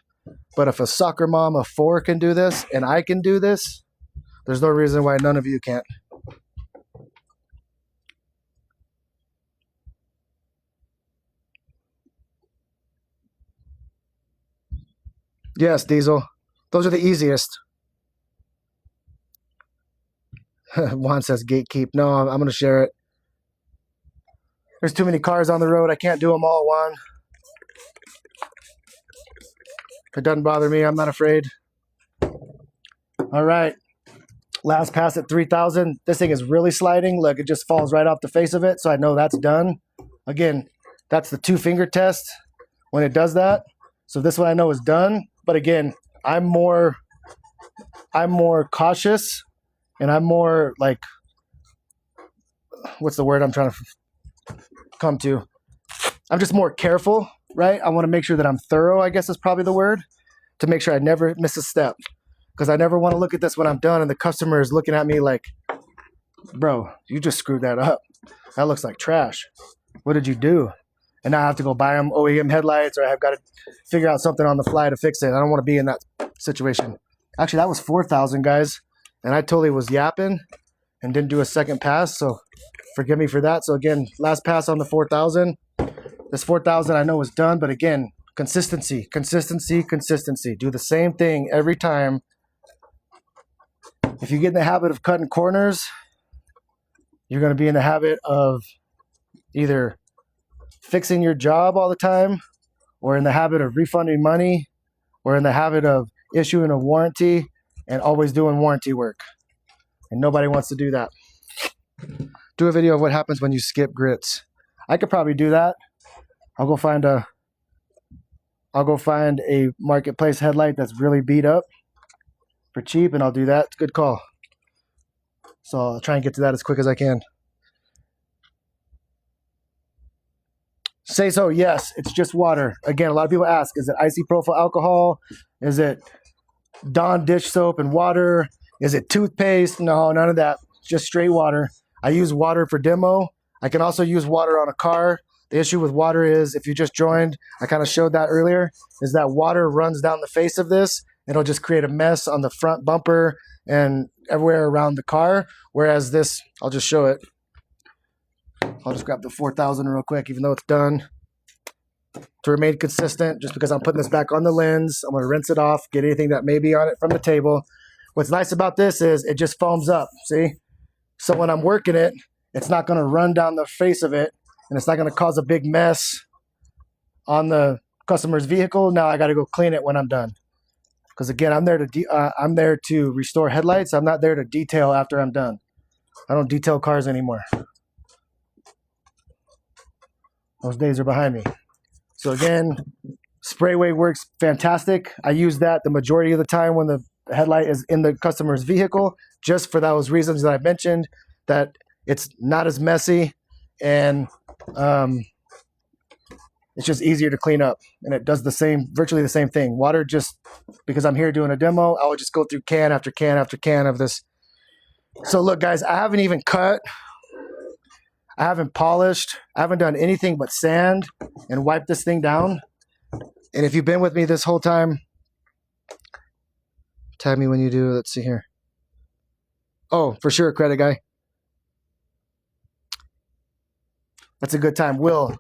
But if a soccer mom of 4 can do this and I can do this, there's no reason why none of you can't. Yes, Diesel. Those are the easiest. Juan says gatekeep. No, I'm going to share it. There's too many cars on the road. I can't do them all, Juan. It doesn't bother me. I'm not afraid. All right. Last pass at 3,000. This thing is really sliding. Look, it just falls right off the face of it. So I know that's done. Again, that's the 2-finger test. when it does that. So this one I know is done. But again, I'm more cautious, and I'm more like, what's the word I'm trying to come to? I'm just more careful, right? I want to make sure that I'm thorough, I guess is probably the word, to make sure I never miss a step. Because I never want to look at this when I'm done and the customer is looking at me like, bro, you just screwed that up. That looks like trash. What did you do? And now I have to go buy them OEM headlights, or I've got to figure out something on the fly to fix it. I don't want to be in that situation. Actually, that was 4,000, guys. And I totally was yapping and didn't do a second pass. So forgive me for that. So again, last pass on the 4,000. This 4,000 I know is done, but again, consistency, consistency, consistency. Do the same thing every time. If you get in the habit of cutting corners, you're going to be in the habit of either fixing your job all the time, or in the habit of refunding money, or in the habit of issuing a warranty and always doing warranty work. And nobody wants to do that. Do a video of what happens when you skip grits. I could probably do that. I'll go find a marketplace headlight that's really beat up for cheap, and I'll do that. It's a good call. So I'll try and get to that as quick as I can. Say so, yes, it's just water. Again, a lot of people ask, is it isopropyl alcohol? Is it Dawn dish soap and water? Is it toothpaste? No, none of that. Just straight water. I use water for demo. I can also use water on a car. The issue with water is, if you just joined, I kind of showed that earlier, is that water runs down the face of this. It'll just create a mess on the front bumper and everywhere around the car. Whereas this, I'll just show it. I'll just grab the 4,000 real quick, even though it's done. To remain consistent, just because I'm putting this back on the lens, I'm going to rinse it off, get anything that may be on it from the table. What's nice about this is it just foams up, see? So when I'm working it, it's not going to run down the face of it, and it's not going to cause a big mess on the customer's vehicle. Now I got to go clean it when I'm done. Because again, I'm there to restore headlights. I'm not there to detail after I'm done. I don't detail cars anymore. Those days are behind me. So again, sprayway works fantastic. I use that the majority of the time when the headlight is in the customer's vehicle, just for those reasons that I mentioned, that it's not as messy, and it's just easier to clean up, and it does virtually the same thing. Water, just because I'm here doing a demo, I would just go through can after can after can of this. So look, guys, I haven't even cut. I haven't polished. I haven't done anything but sand and wipe this thing down. And if you've been with me this whole time, tag me when you do. Let's see here. Oh, for sure, credit guy. That's a good time. Will.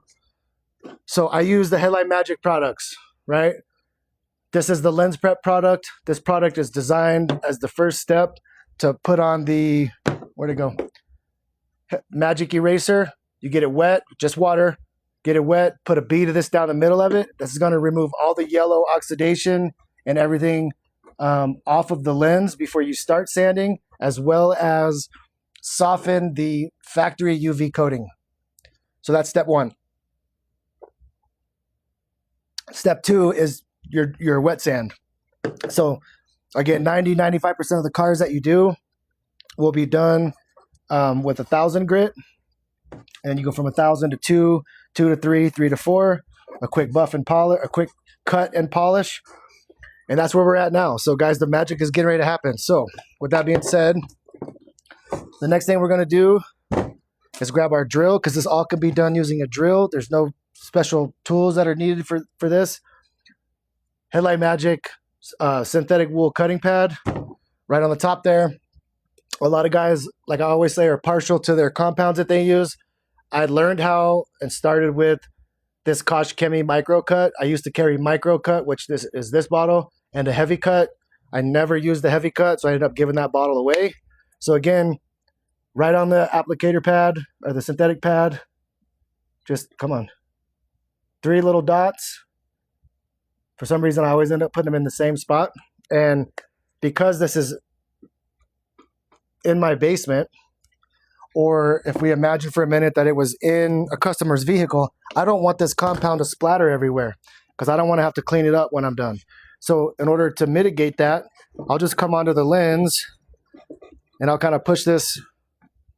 So I use the Headlight Magic products, right? This is the lens prep product. This product is designed as the first step to put on the, where'd it go? Magic eraser. You get it wet, just water. Get it wet, put a bead of this down the middle of it. This is going to remove all the yellow oxidation and everything off of the lens before you start sanding, as well as soften the factory UV coating. So that's step one. Step two is your wet sand. So again, 90-95% of the cars that you do will be done with 1,000 grit, and you go from 1,000 to 2, 2 to 3, 3 to 4, a quick buff and polish, a quick cut and polish, and that's where we're at now. So guys, the magic is getting ready to happen. So with that being said, the next thing we're going to do is grab our drill, because this all can be done using a drill. There's no special tools that are needed for this. Headlight Magic synthetic wool cutting pad right on the top there. A lot of guys, like I always say, are partial to their compounds that they use. I learned how and started with this Kosh Chemie micro cut. I used to carry micro cut, which this is this bottle, and a heavy cut. I never used the heavy cut, so I ended up giving that bottle away. So again, right on the applicator pad or the synthetic pad, just come on, 3 little dots. For some reason, I always end up putting them in the same spot. And because this is in my basement, or if we imagine for a minute that it was in a customer's vehicle, I don't want this compound to splatter everywhere. because I don't want to have to clean it up when I'm done. So in order to mitigate that, I'll just come onto the lens and I'll kind of push this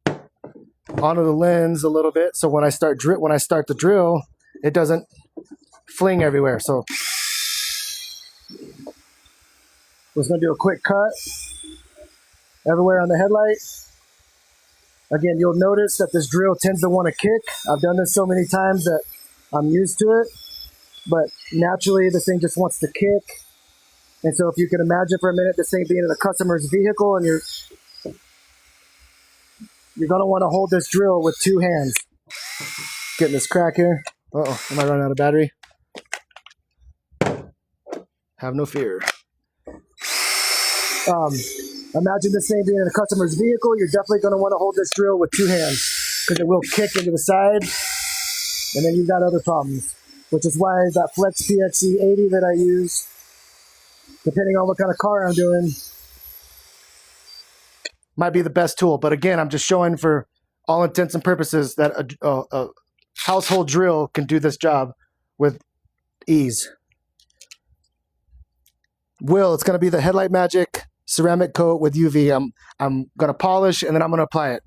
onto the lens a little bit. So when I start the drill, it doesn't fling everywhere. So we're just gonna do a quick cut everywhere on the headlight. Again, you'll notice that this drill tends to want to kick. I've done this so many times that I'm used to it, but naturally the thing just wants to kick. And so if you can imagine for a minute this thing being in a customer's vehicle, and you're gonna want to hold this drill with two hands. Getting this crack here. Uh-oh, am I running out of battery? Have no fear. Imagine this thing being in a customer's vehicle. You're definitely going to want to hold this drill with two hands because it will kick into the side, and then you've got other problems, which is why that Flex PXE 80 that I use, depending on what kind of car I'm doing, might be the best tool. But again, I'm just showing for all intents and purposes that a household drill can do this job with ease. It's going to be the Headlight Magic Ceramic coat with UV. I'm going to polish and then I'm going to apply it.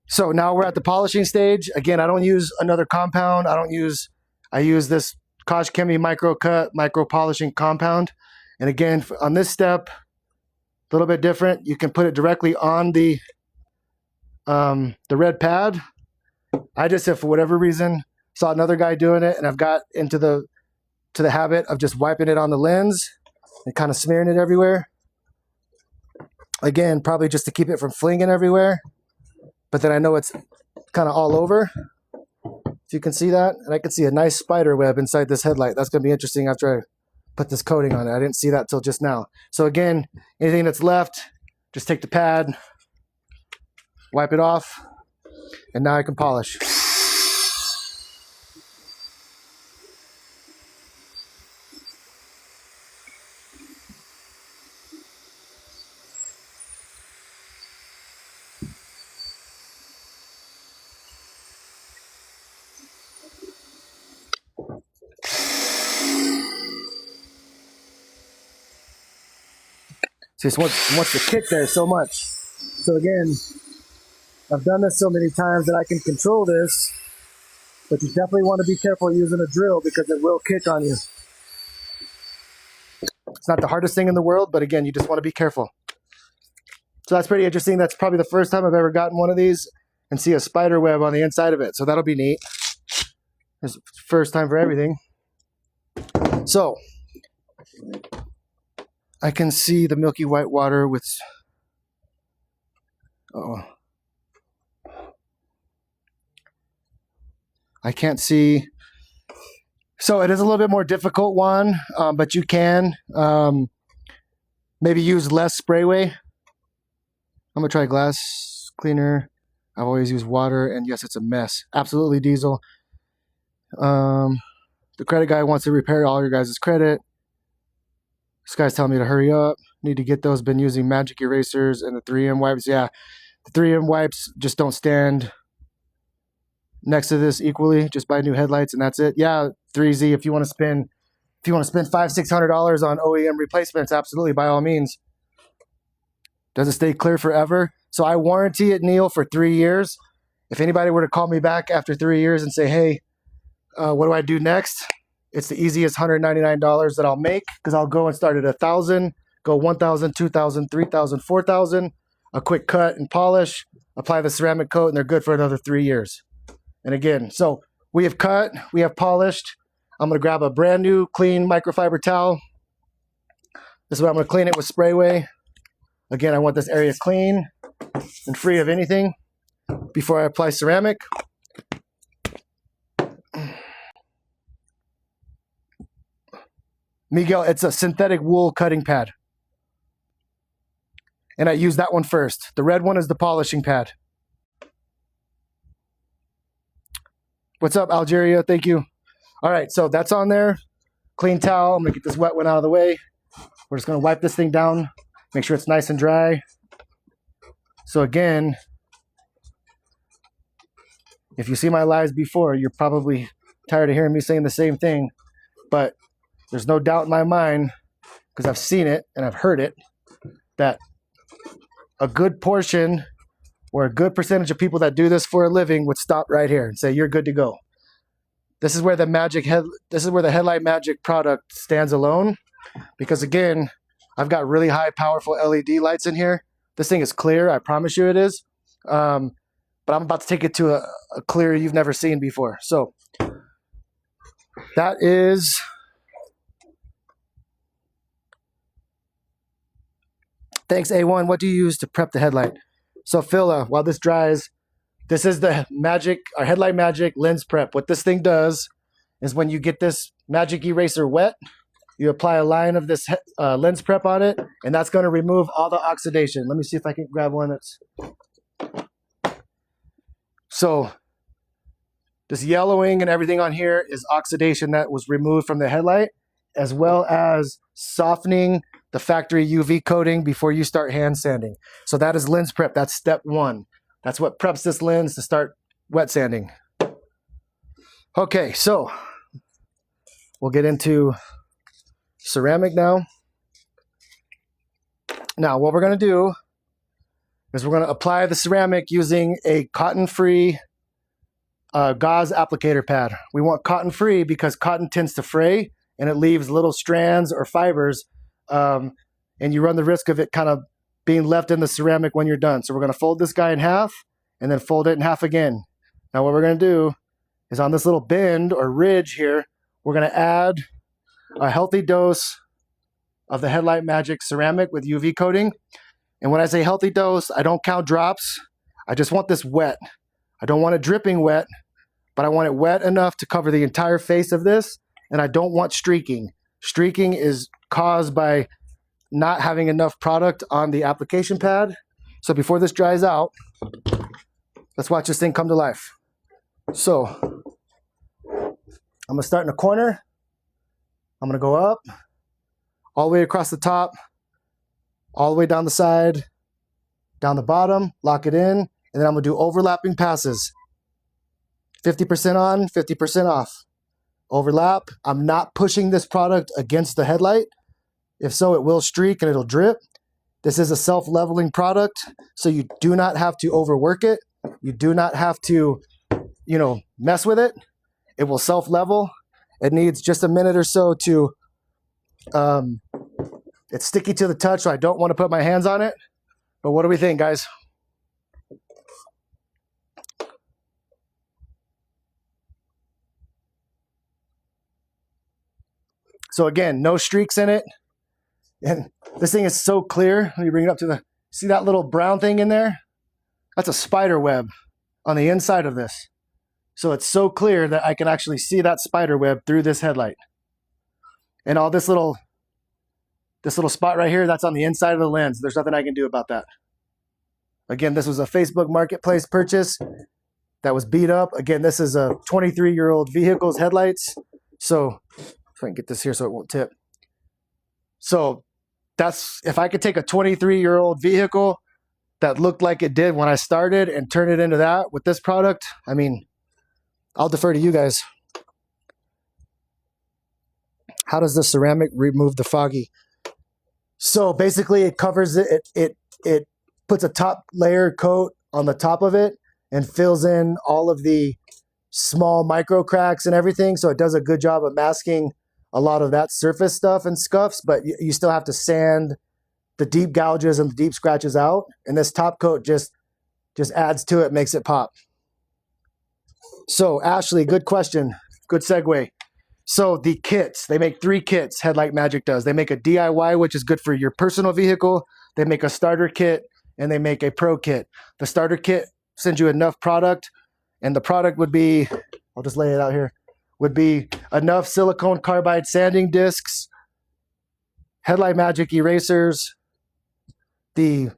So now we're at the polishing stage. Again, I don't use another compound. I use this Kosh Chemie micro cut, micro polishing compound. And again, on this step, a little bit different. You can put it directly on the red pad. I just, if for whatever reason, saw another guy doing it, and I've got into the habit of just wiping it on the lens and kind of smearing it everywhere. Again, probably just to keep it from flinging everywhere. But then I know it's kind of all over. If you can see that. And I can see a nice spider web inside this headlight. That's going to be interesting after I put this coating on it. I didn't see that till just now. So again, anything that's left, just take the pad, wipe it off, and now I can polish. Just wants to kick there so much. So again, I've done this so many times that I can control this, but you definitely want to be careful using a drill because it will kick on you. It's not the hardest thing in the world, but again, you just want to be careful. So that's pretty interesting. That's probably the first time I've ever gotten one of these and see a spider web on the inside of it. So that'll be neat. It's the first time for everything. So I can see the milky white water with, I can't see. So it is a little bit more difficult one, but you can maybe use less sprayway. I'm gonna try glass cleaner. I've always used water, and yes, it's a mess. Absolutely diesel. The credit guy wants to repair all your guys' credit. This guy's telling me to hurry up. Need to get those. Been using magic erasers and the 3M wipes. Yeah, the 3M wipes just don't stand next to this equally. Just buy new headlights and that's it. Yeah, 3Z. If you want to spend $500-600 on OEM replacements, absolutely, by all means. Does it stay clear forever? So I warranty it, Neil, for 3 years. If anybody were to call me back after 3 years and say, hey, what do I do next? It's the easiest $199 that I'll make, because I'll go and start at 1,000, go 1,000, 2,000, 3,000, 4,000, a quick cut and polish, apply the ceramic coat, and they're good for another 3 years. And again, so we have cut, we have polished. I'm going to grab a brand new clean microfiber towel. This is what I'm going to clean it with sprayway. Again, I want this area clean and free of anything before I apply ceramic. Miguel, it's a synthetic wool cutting pad. And I use that one first. The red one is the polishing pad. What's up, Algeria? Thank you. All right, so that's on there. Clean towel. I'm going to get this wet one out of the way. We're just going to wipe this thing down. Make sure it's nice and dry. So again, if you see my lives before, you're probably tired of hearing me saying the same thing. But there's no doubt in my mind, because I've seen it and I've heard it, that a good portion or a good percentage of people that do this for a living would stop right here and say, you're good to go. This is where the Headlight Magic product stands alone, because again, I've got really high powerful LED lights in here. This thing is clear, I promise you it is. But I'm about to take it to a clear you've never seen before. So that is thanks, A1. What do you use to prep the headlight? So Phil, while this dries, this is the our Headlight Magic lens prep. What this thing does is when you get this magic eraser wet, you apply a line of this lens prep on it, and that's going to remove all the oxidation. Let me see if I can grab one that's... So this yellowing and everything on here is oxidation that was removed from the headlight, as well as softening the factory UV coating before you start hand sanding. So that is lens prep. That's step one. That's what preps this lens to start wet sanding. Okay, so we'll get into ceramic now. Now, what we're going to do is we're going to apply the ceramic using a cotton-free gauze applicator pad. We want cotton-free because cotton tends to fray and it leaves little strands or fibers, and you run the risk of it kind of being left in the ceramic when you're done. So we're going to fold this guy in half and then fold it in half again. Now what we're going to do is on this little bend or ridge here, we're going to add a healthy dose of the Headlight Magic Ceramic with UV coating. And when I say healthy dose, I don't count drops. I just want this wet. I don't want it dripping wet, but I want it wet enough to cover the entire face of this, and I don't want streaking. Streaking is caused by not having enough product on the application pad. So before this dries out, let's watch this thing come to life. So I'm gonna start in the corner. I'm gonna go up, all the way across the top, all the way down the side, down the bottom, lock it in, and then I'm gonna do overlapping passes. 50% on, 50% off. Overlap. I'm not pushing this product against the headlight. If so, it will streak and it'll drip. This is a self-leveling product, so you do not have to overwork it. You do not have to, mess with it. It will self-level. It needs just a minute or so to, it's sticky to the touch, so I don't want to put my hands on it. But what do we think, guys? So again, no streaks in it. And this thing is so clear. Let me bring it up to see that little brown thing in there? That's a spider web on the inside of this. So it's so clear that I can actually see that spider web through this headlight. And all this little spot right here, that's on the inside of the lens. There's nothing I can do about that. Again, this was a Facebook Marketplace purchase that was beat up. Again, this is a 23-year-old vehicle's headlights. So if I can get this here so it won't tip. So that's, if I could take a 23-year-old vehicle that looked like it did when I started and turn it into that with this product, I mean, I'll defer to you guys. How does the ceramic remove the foggy? So basically it covers it, it puts a top layer coat on the top of it and fills in all of the small micro cracks and everything. So it does a good job of masking a lot of that surface stuff and scuffs, but you still have to sand the deep gouges and the deep scratches out. And this top coat just adds to it, makes it pop. So Ashley, good question. Good segue. So the kits, they make 3 kits, Headlight Magic does. They make a DIY, which is good for your personal vehicle. They make a starter kit, and they make a pro kit. The starter kit sends you enough product, and the product would be, I'll just lay it out here, would be enough silicone carbide sanding discs, Headlight Magic erasers, the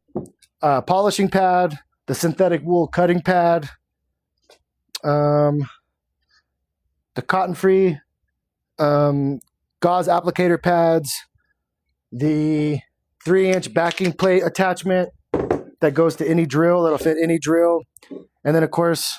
polishing pad, the synthetic wool cutting pad, the cotton-free gauze applicator pads, the 3-inch backing plate attachment that goes to any drill, that'll fit any drill, and then of course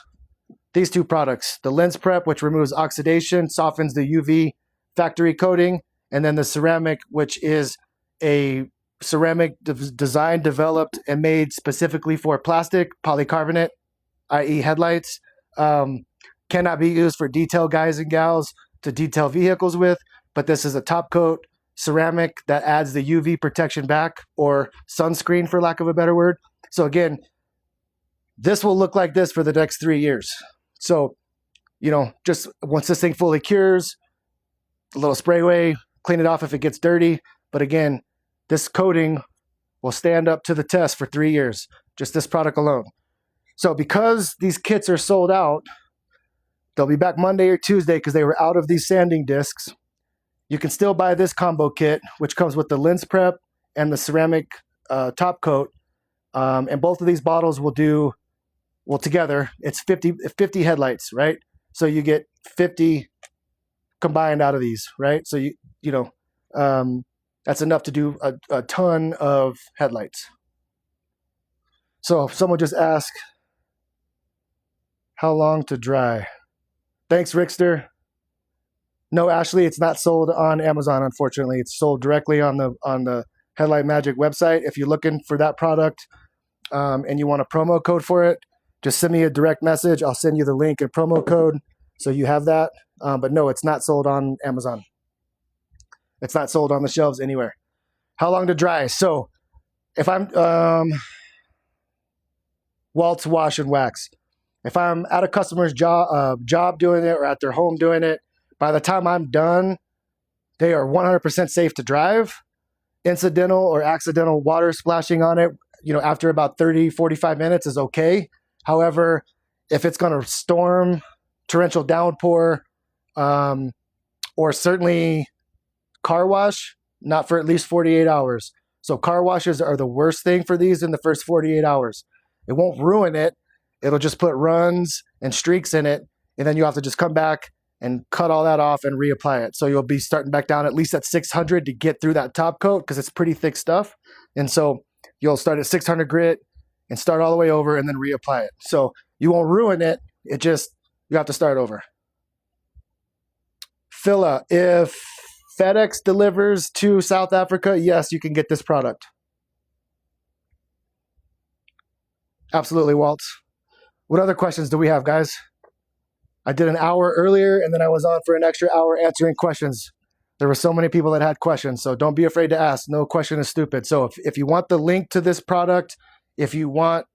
these 2 products, the lens prep, which removes oxidation, softens the UV factory coating, and then the ceramic, which is a ceramic designed, developed, and made specifically for plastic polycarbonate, i.e. headlights. Cannot be used for detail guys and gals to detail vehicles with, but this is a top coat ceramic that adds the UV protection back, or sunscreen for lack of a better word. So again, this will look like this for the next 3 years. So, you know, just once this thing fully cures, a little spray away, clean it off if it gets dirty. But again, this coating will stand up to the test for 3 years, just this product alone. So because these kits are sold out, they'll be back Monday or Tuesday because they were out of these sanding discs. You can still buy this combo kit, which comes with the lens prep and the ceramic top coat. And both of these bottles will do, well, together, it's 50 headlights, right? So you get 50 combined out of these, right? So you know, that's enough to do a ton of headlights. So someone just asked, how long to dry? Thanks, Rickster. No, Ashley, it's not sold on Amazon, unfortunately. It's sold directly on the Headlight Magic website. If you're looking for that product and you want a promo code for it, just send me a direct message. I'll send you the link and promo code so you have that. But no, it's not sold on Amazon. It's not sold on the shelves anywhere. How long to dry? So if I'm waltz, wash, and wax. If I'm at a customer's job doing it, or at their home doing it, by the time I'm done, they are 100% safe to drive. Incidental or accidental water splashing on it, you know, after about 30, 45 minutes is okay. However, if it's going to storm, torrential downpour, or certainly car wash, not for at least 48 hours. So car washes are the worst thing for these in the first 48 hours. It won't ruin it. It'll just put runs and streaks in it. And then you have to just come back and cut all that off and reapply it. So you'll be starting back down at least at 600 to get through that top coat because it's pretty thick stuff. And so you'll start at 600 grit and start all the way over and then reapply it. So you won't ruin it. It just, you have to start over. Phila, if FedEx delivers to South Africa, yes, you can get this product. Absolutely, Waltz. What other questions do we have, guys? I did an hour earlier, and then I was on for an extra hour answering questions. There were so many people that had questions, so don't be afraid to ask. No question is stupid. So if you want the link to this product, if you want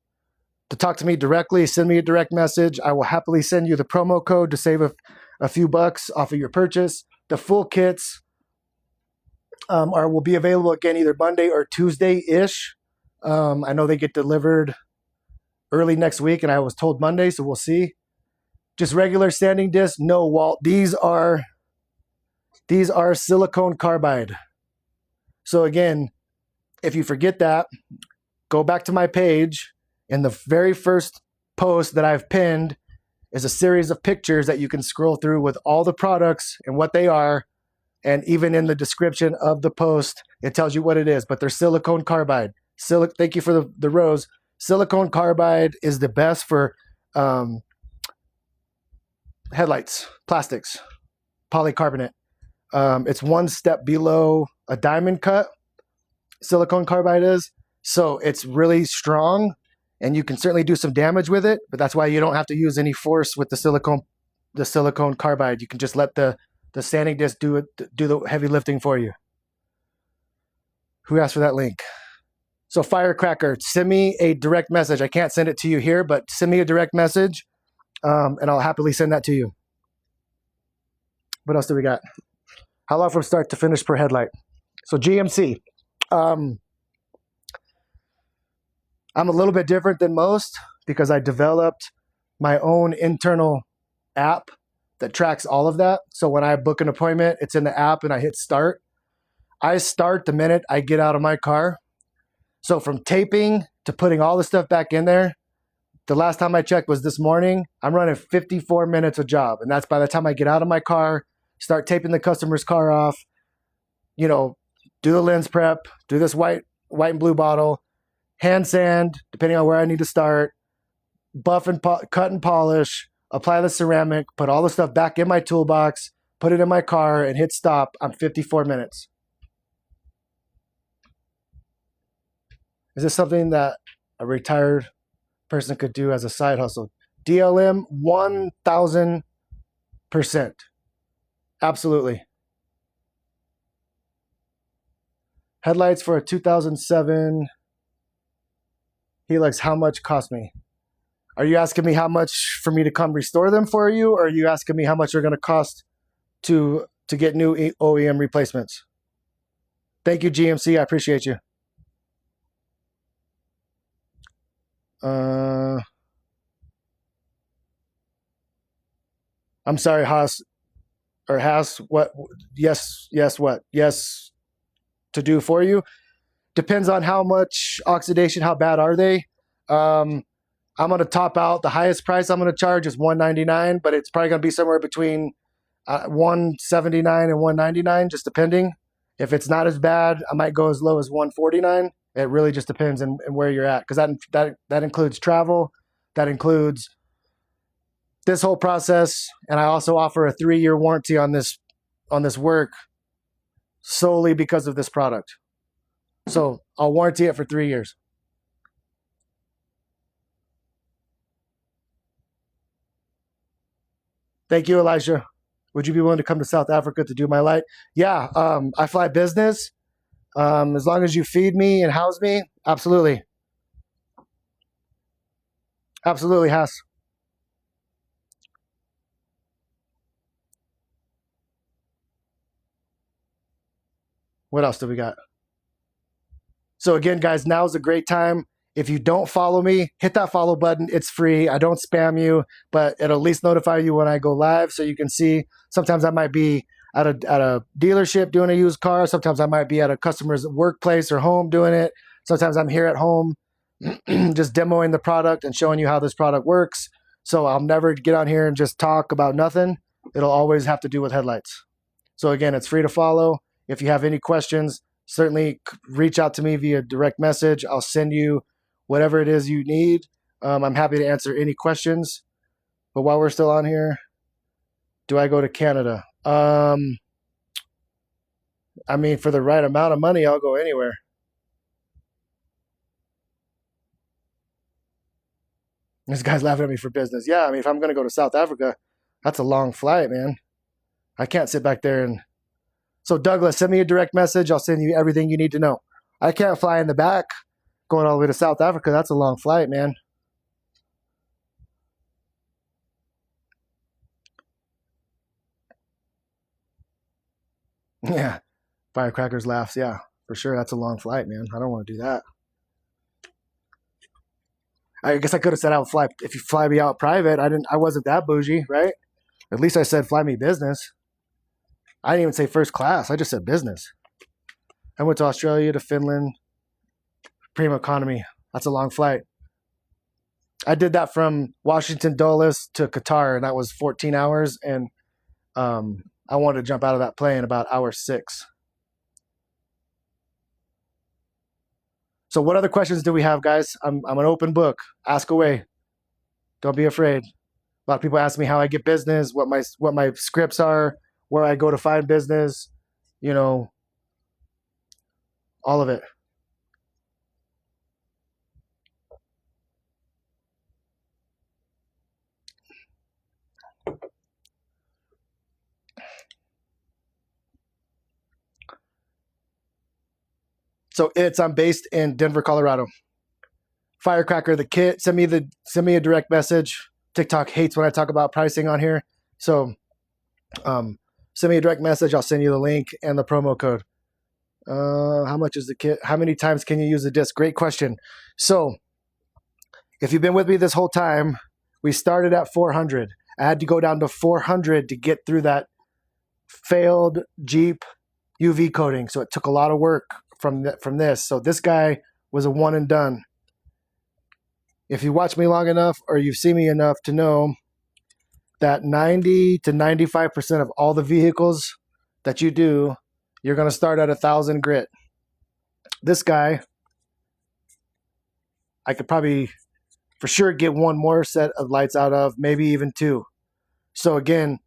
to talk to me directly, send me a direct message. I will happily send you the promo code to save a few bucks off of your purchase. The full kits will be available again either Monday or Tuesday-ish. I know they get delivered early next week, and I was told Monday, so we'll see. Just regular sanding discs? No, Walt. These are silicone carbide. So again, if you forget that, go back to my page. And the very first post that I've pinned is a series of pictures that you can scroll through with all the products and what they are. And even in the description of the post, it tells you what it is. But they're silicone carbide. Thank you for the rose. Silicone carbide is the best for headlights, plastics, polycarbonate. It's one step below a diamond cut, silicone carbide is. So it's really strong, and you can certainly do some damage with it, but that's why you don't have to use any force with the silicone carbide. You can just let the sanding disc do the heavy lifting for you. Who asked for that link? So Firecracker, send me a direct message. I can't send it to you here, but send me a direct message, and I'll happily send that to you. What else do we got? How long from start to finish per headlight? So GMC. I'm a little bit different than most because I developed my own internal app that tracks all of that. So when I book an appointment, it's in the app and I hit start. I start the minute I get out of my car. So from taping to putting all the stuff back in there, the last time I checked was this morning. I'm running 54 minutes a job. And that's by the time I get out of my car, start taping the customer's car off, you know, do the lens prep, do this white and blue bottle, hand sand, depending on where I need to start, buff and cut and polish, apply the ceramic, put all the stuff back in my toolbox, put it in my car, and hit stop, I'm 54 minutes. Is this something that a retired person could do as a side hustle? DLM, 1,000%. Absolutely. Headlights for a 2007 Helix, how much cost me? Are you asking me how much for me to come restore them for you, or are you asking me how much they're going to cost to get new OEM replacements? Thank you, GMC. I appreciate you. I'm sorry, Haas or Haas. What? Yes, what? Yes, to do for you. Depends on how much oxidation. How bad are they? I'm going to top out. The highest price I'm going to charge is $199, but it's probably going to be somewhere between $179 and $199, just depending. If it's not as bad, I might go as low as $149. It really just depends on where you're at, because that includes travel, that includes this whole process, and I also offer a 3-year warranty on this work solely because of this product. So I'll warranty it for 3 years. Thank you, Elijah. Would you be willing to come to South Africa to do my light? Yeah, I fly business. As long as you feed me and house me, absolutely. Absolutely, Haas. What else do we got? So again, guys, now is a great time. If you don't follow me, hit that follow button. It's free. I don't spam you, but it'll at least notify you when I go live, so you can see. Sometimes I might be at a dealership doing a used car. Sometimes I might be at a customer's workplace or home doing it. Sometimes I'm here at home just demoing the product and showing you how this product works. So I'll never get on here and just talk about nothing. It'll always have to do with headlights. So again, it's free to follow. If you have any questions, certainly reach out to me via direct message. I'll send you whatever it is you need. I'm happy to answer any questions. But while we're still on here, do I go to Canada? I mean, for the right amount of money, I'll go anywhere. This guy's laughing at me for business. Yeah, I mean, if I'm going to go to South Africa, that's a long flight, man. I can't sit back there and... So Douglas, send me a direct message. I'll send you everything you need to know. I can't fly in the back going all the way to South Africa. That's a long flight, man. Yeah. Firecrackers laughs. Yeah, for sure. That's a long flight, man. I don't want to do that. I guess I could have said I would fly. If you fly me out private, I wasn't that bougie, right? At least I said fly me business. I didn't even say first class. I just said business. I went to Australia, to Finland, premium economy. That's a long flight. I did that from Washington Dulles to Qatar, and that was 14 hours. And I wanted to jump out of that plane about hour 6. So what other questions do we have, guys? I'm an open book. Ask away. Don't be afraid. A lot of people ask me how I get business, what my scripts are, where I go to find business, you know, all of it. So I'm based in Denver, Colorado. Firecracker, the kit, send me a direct message. TikTok hates when I talk about pricing on here. So send me a direct message. I'll send you the link and the promo code. How much is the kit? How many times can you use the disc? Great question. So if you've been with me this whole time, we started at 400. I had to go down to 400 to get through that failed Jeep UV coating. So it took a lot of work from this. So this guy was a one and done. If you watch me long enough or you've seen me enough to know that 90 to 95% of all the vehicles that you do, you're going to start at 1,000 grit. This guy, I could probably for sure get one more set of lights out of, maybe even 2. So again,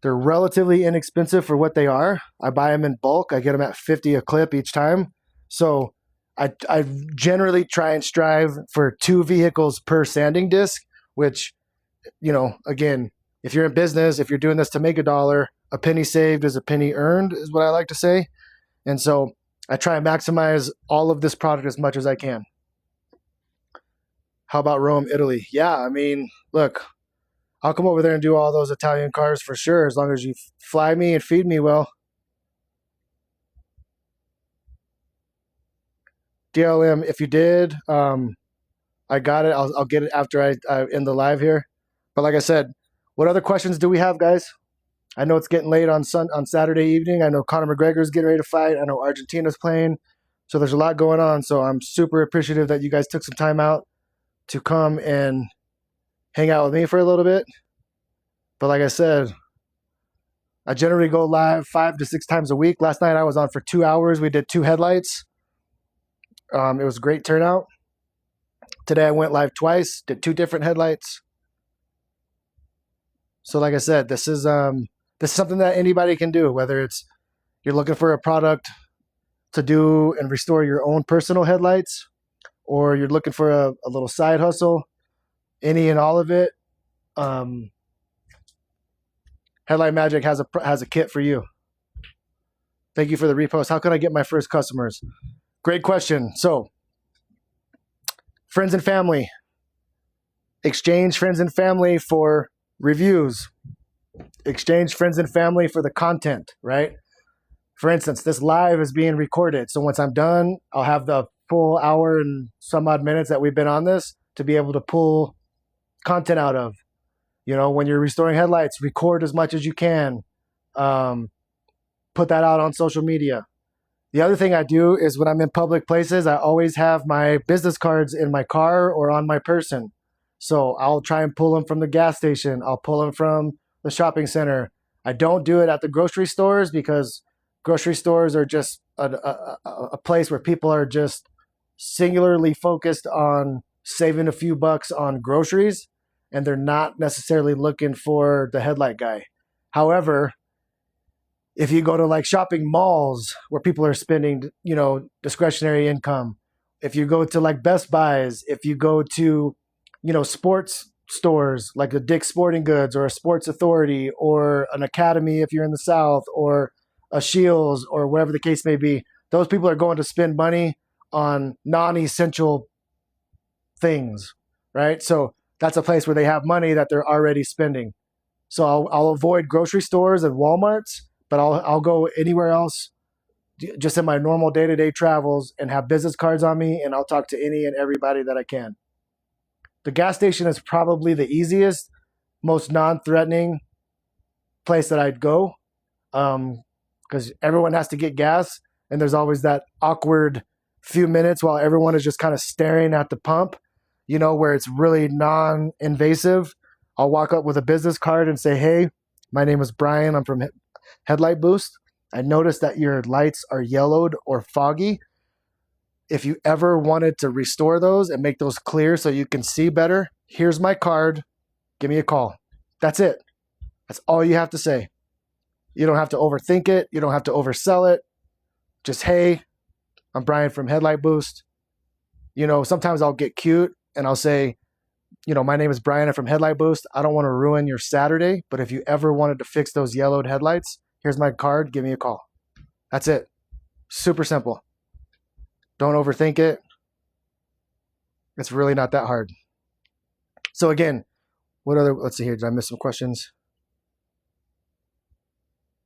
They're relatively inexpensive for what they are. I buy them in bulk. I get them at 50 a clip each time. So I generally try and strive for 2 vehicles per sanding disc, which, again, if you're in business, if you're doing this to make $1, a penny saved is a penny earned, is what I like to say. And so I try and maximize all of this product as much as I can. How about Rome, Italy? Yeah, I mean, look, I'll come over there and do all those Italian cars for sure, as long as you fly me and feed me well. DLM, if you did, I got it. I'll get it after I end the live here. But like I said, what other questions do we have, guys? I know it's getting late on Saturday evening. I know Conor McGregor's getting ready to fight. I know Argentina's playing. So there's a lot going on. So I'm super appreciative that you guys took some time out to come and hang out with me for a little bit. But like I said, I generally go live 5 to 6 times a week. Last night I was on for 2 hours. We did 2 headlights. It was a great turnout. Today I went live twice, did 2 different headlights. So like I said, this is something that anybody can do, whether it's you're looking for a product to do and restore your own personal headlights, or you're looking for a little side hustle, any and all of it. Headlight Magic has a kit for you. Thank you for the repost. How can I get my first customers? Great question. So, friends and family. Exchange friends and family for reviews. Exchange friends and family for the content, right? For instance, this live is being recorded. So once I'm done, I'll have the full hour and some odd minutes that we've been on this to be able to pull content out of. When you're restoring headlights, record as much as you can. Put that out on social media. The other thing I do is when I'm in public places, I always have my business cards in my car or on my person. So I'll try and pull them from the gas station. I'll pull them from the shopping center. I don't do it at the grocery stores because grocery stores are just a place where people are just singularly focused on saving a few bucks on groceries, and they're not necessarily looking for the headlight guy. However, if you go to like shopping malls where people are spending, discretionary income, if you go to like Best Buys, if you go to, sports stores like a Dick's Sporting Goods or a Sports Authority or an Academy if you're in the South, or a Shields or whatever the case may be, those people are going to spend money on non-essential things, right? So that's a place where they have money that they're already spending. So I'll avoid grocery stores and Walmarts, but I'll go anywhere else just in my normal day-to-day travels and have business cards on me, and I'll talk to any and everybody that I can. The gas station is probably the easiest, most non-threatening place that I'd go, because everyone has to get gas, and there's always that awkward few minutes while everyone is just kind of staring at the pump, where it's really non-invasive. I'll walk up with a business card and say, "Hey, my name is Brian. I'm from Headlight Boost. I noticed that your lights are yellowed or foggy. If you ever wanted to restore those and make those clear so you can see better, here's my card. Give me a call." That's it. That's all you have to say. You don't have to overthink it. You don't have to oversell it. Just, "Hey, I'm Brian from Headlight Boost." Sometimes I'll get cute and I'll say, "My name is Brian. I'm from Headlight Boost. I don't want to ruin your Saturday, but if you ever wanted to fix those yellowed headlights, here's my card. Give me a call." That's it. Super simple. Don't overthink it. It's really not that hard. So again, let's see here. Did I miss some questions?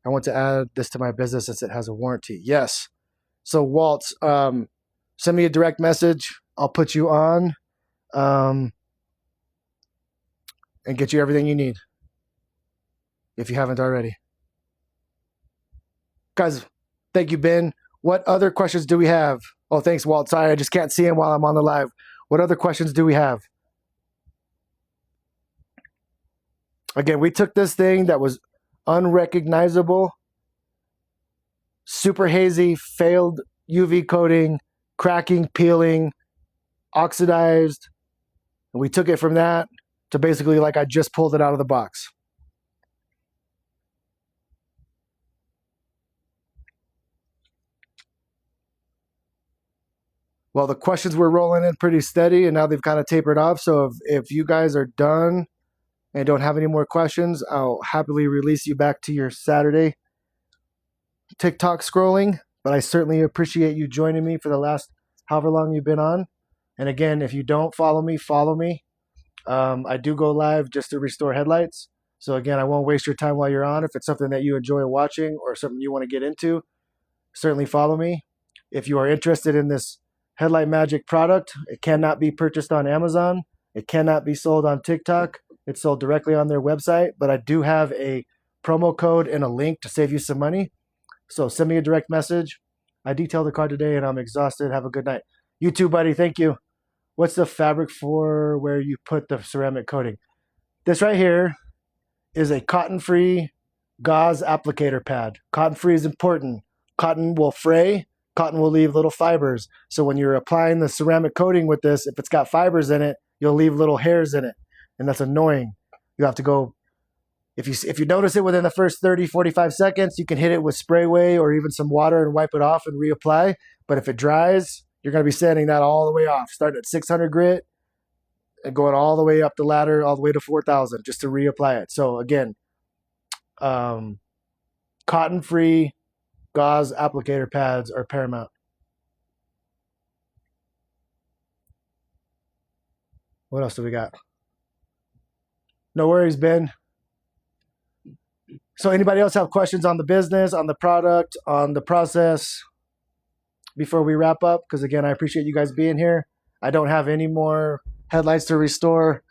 I want to add this to my business since it has a warranty. Yes. So Walt, send me a direct message. I'll put you on and get you everything you need if you haven't already. Guys, thank you, Ben. What other questions do we have? Oh, thanks, Walt. Sorry, I just can't see him while I'm on the live. What other questions do we have? Again, we took this thing that was unrecognizable, super hazy, failed UV coating, cracking, peeling, oxidized, and we took it from that to basically like I just pulled it out of the box. Well, the questions were rolling in pretty steady, and now they've kind of tapered off. So if you guys are done and don't have any more questions, I'll happily release you back to your Saturday TikTok scrolling. But I certainly appreciate you joining me for the last however long you've been on. And again, if you don't follow me, follow me. I do go live just to restore headlights. So again, I won't waste your time while you're on. If it's something that you enjoy watching or something you want to get into, certainly follow me. If you are interested in this Headlight Magic product, it cannot be purchased on Amazon. It cannot be sold on TikTok. It's sold directly on their website, but I do have a promo code and a link to save you some money. So send me a direct message. I detailed the car today and I'm exhausted. Have a good night. You too, buddy. Thank you. What's the fabric for where you put the ceramic coating? This right here is a cotton-free gauze applicator pad. Cotton-free is important. Cotton will fray. Cotton will leave little fibers. So when you're applying the ceramic coating with this, if it's got fibers in it, you'll leave little hairs in it. And that's annoying. You have to go, if you notice it within the first 30, 45 seconds, you can hit it with Sprayway or even some water and wipe it off and reapply. But if it dries, you're going to be sanding that all the way off. Starting at 600 grit and going all the way up the ladder, all the way to 4,000 just to reapply it. So again, cotton-free gauze applicator pads are paramount. What else do we got? No worries, Ben. So anybody else have questions on the business, on the product, on the process before we wrap up? Because again, I appreciate you guys being here. I don't have any more headlights to restore.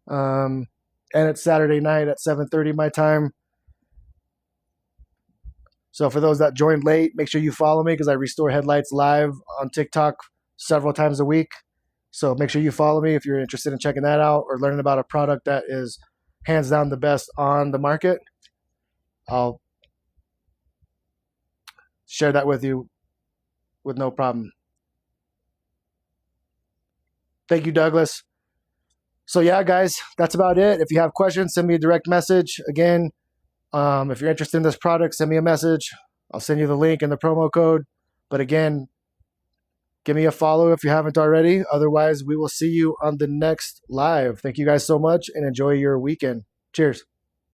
And it's Saturday night at 7:30 my time. So for those that joined late, make sure you follow me because I restore headlights live on TikTok several times a week. So make sure you follow me if you're interested in checking that out or learning about a product that is hands down the best on the market. I'll share that with you with no problem. Thank you, Douglas. So yeah, guys, that's about it. If you have questions, send me a direct message. Again, if you're interested in this product, send me a message. I'll send you the link and the promo code. But again, give me a follow if you haven't already. Otherwise, we will see you on the next live. Thank you guys so much and enjoy your weekend. Cheers.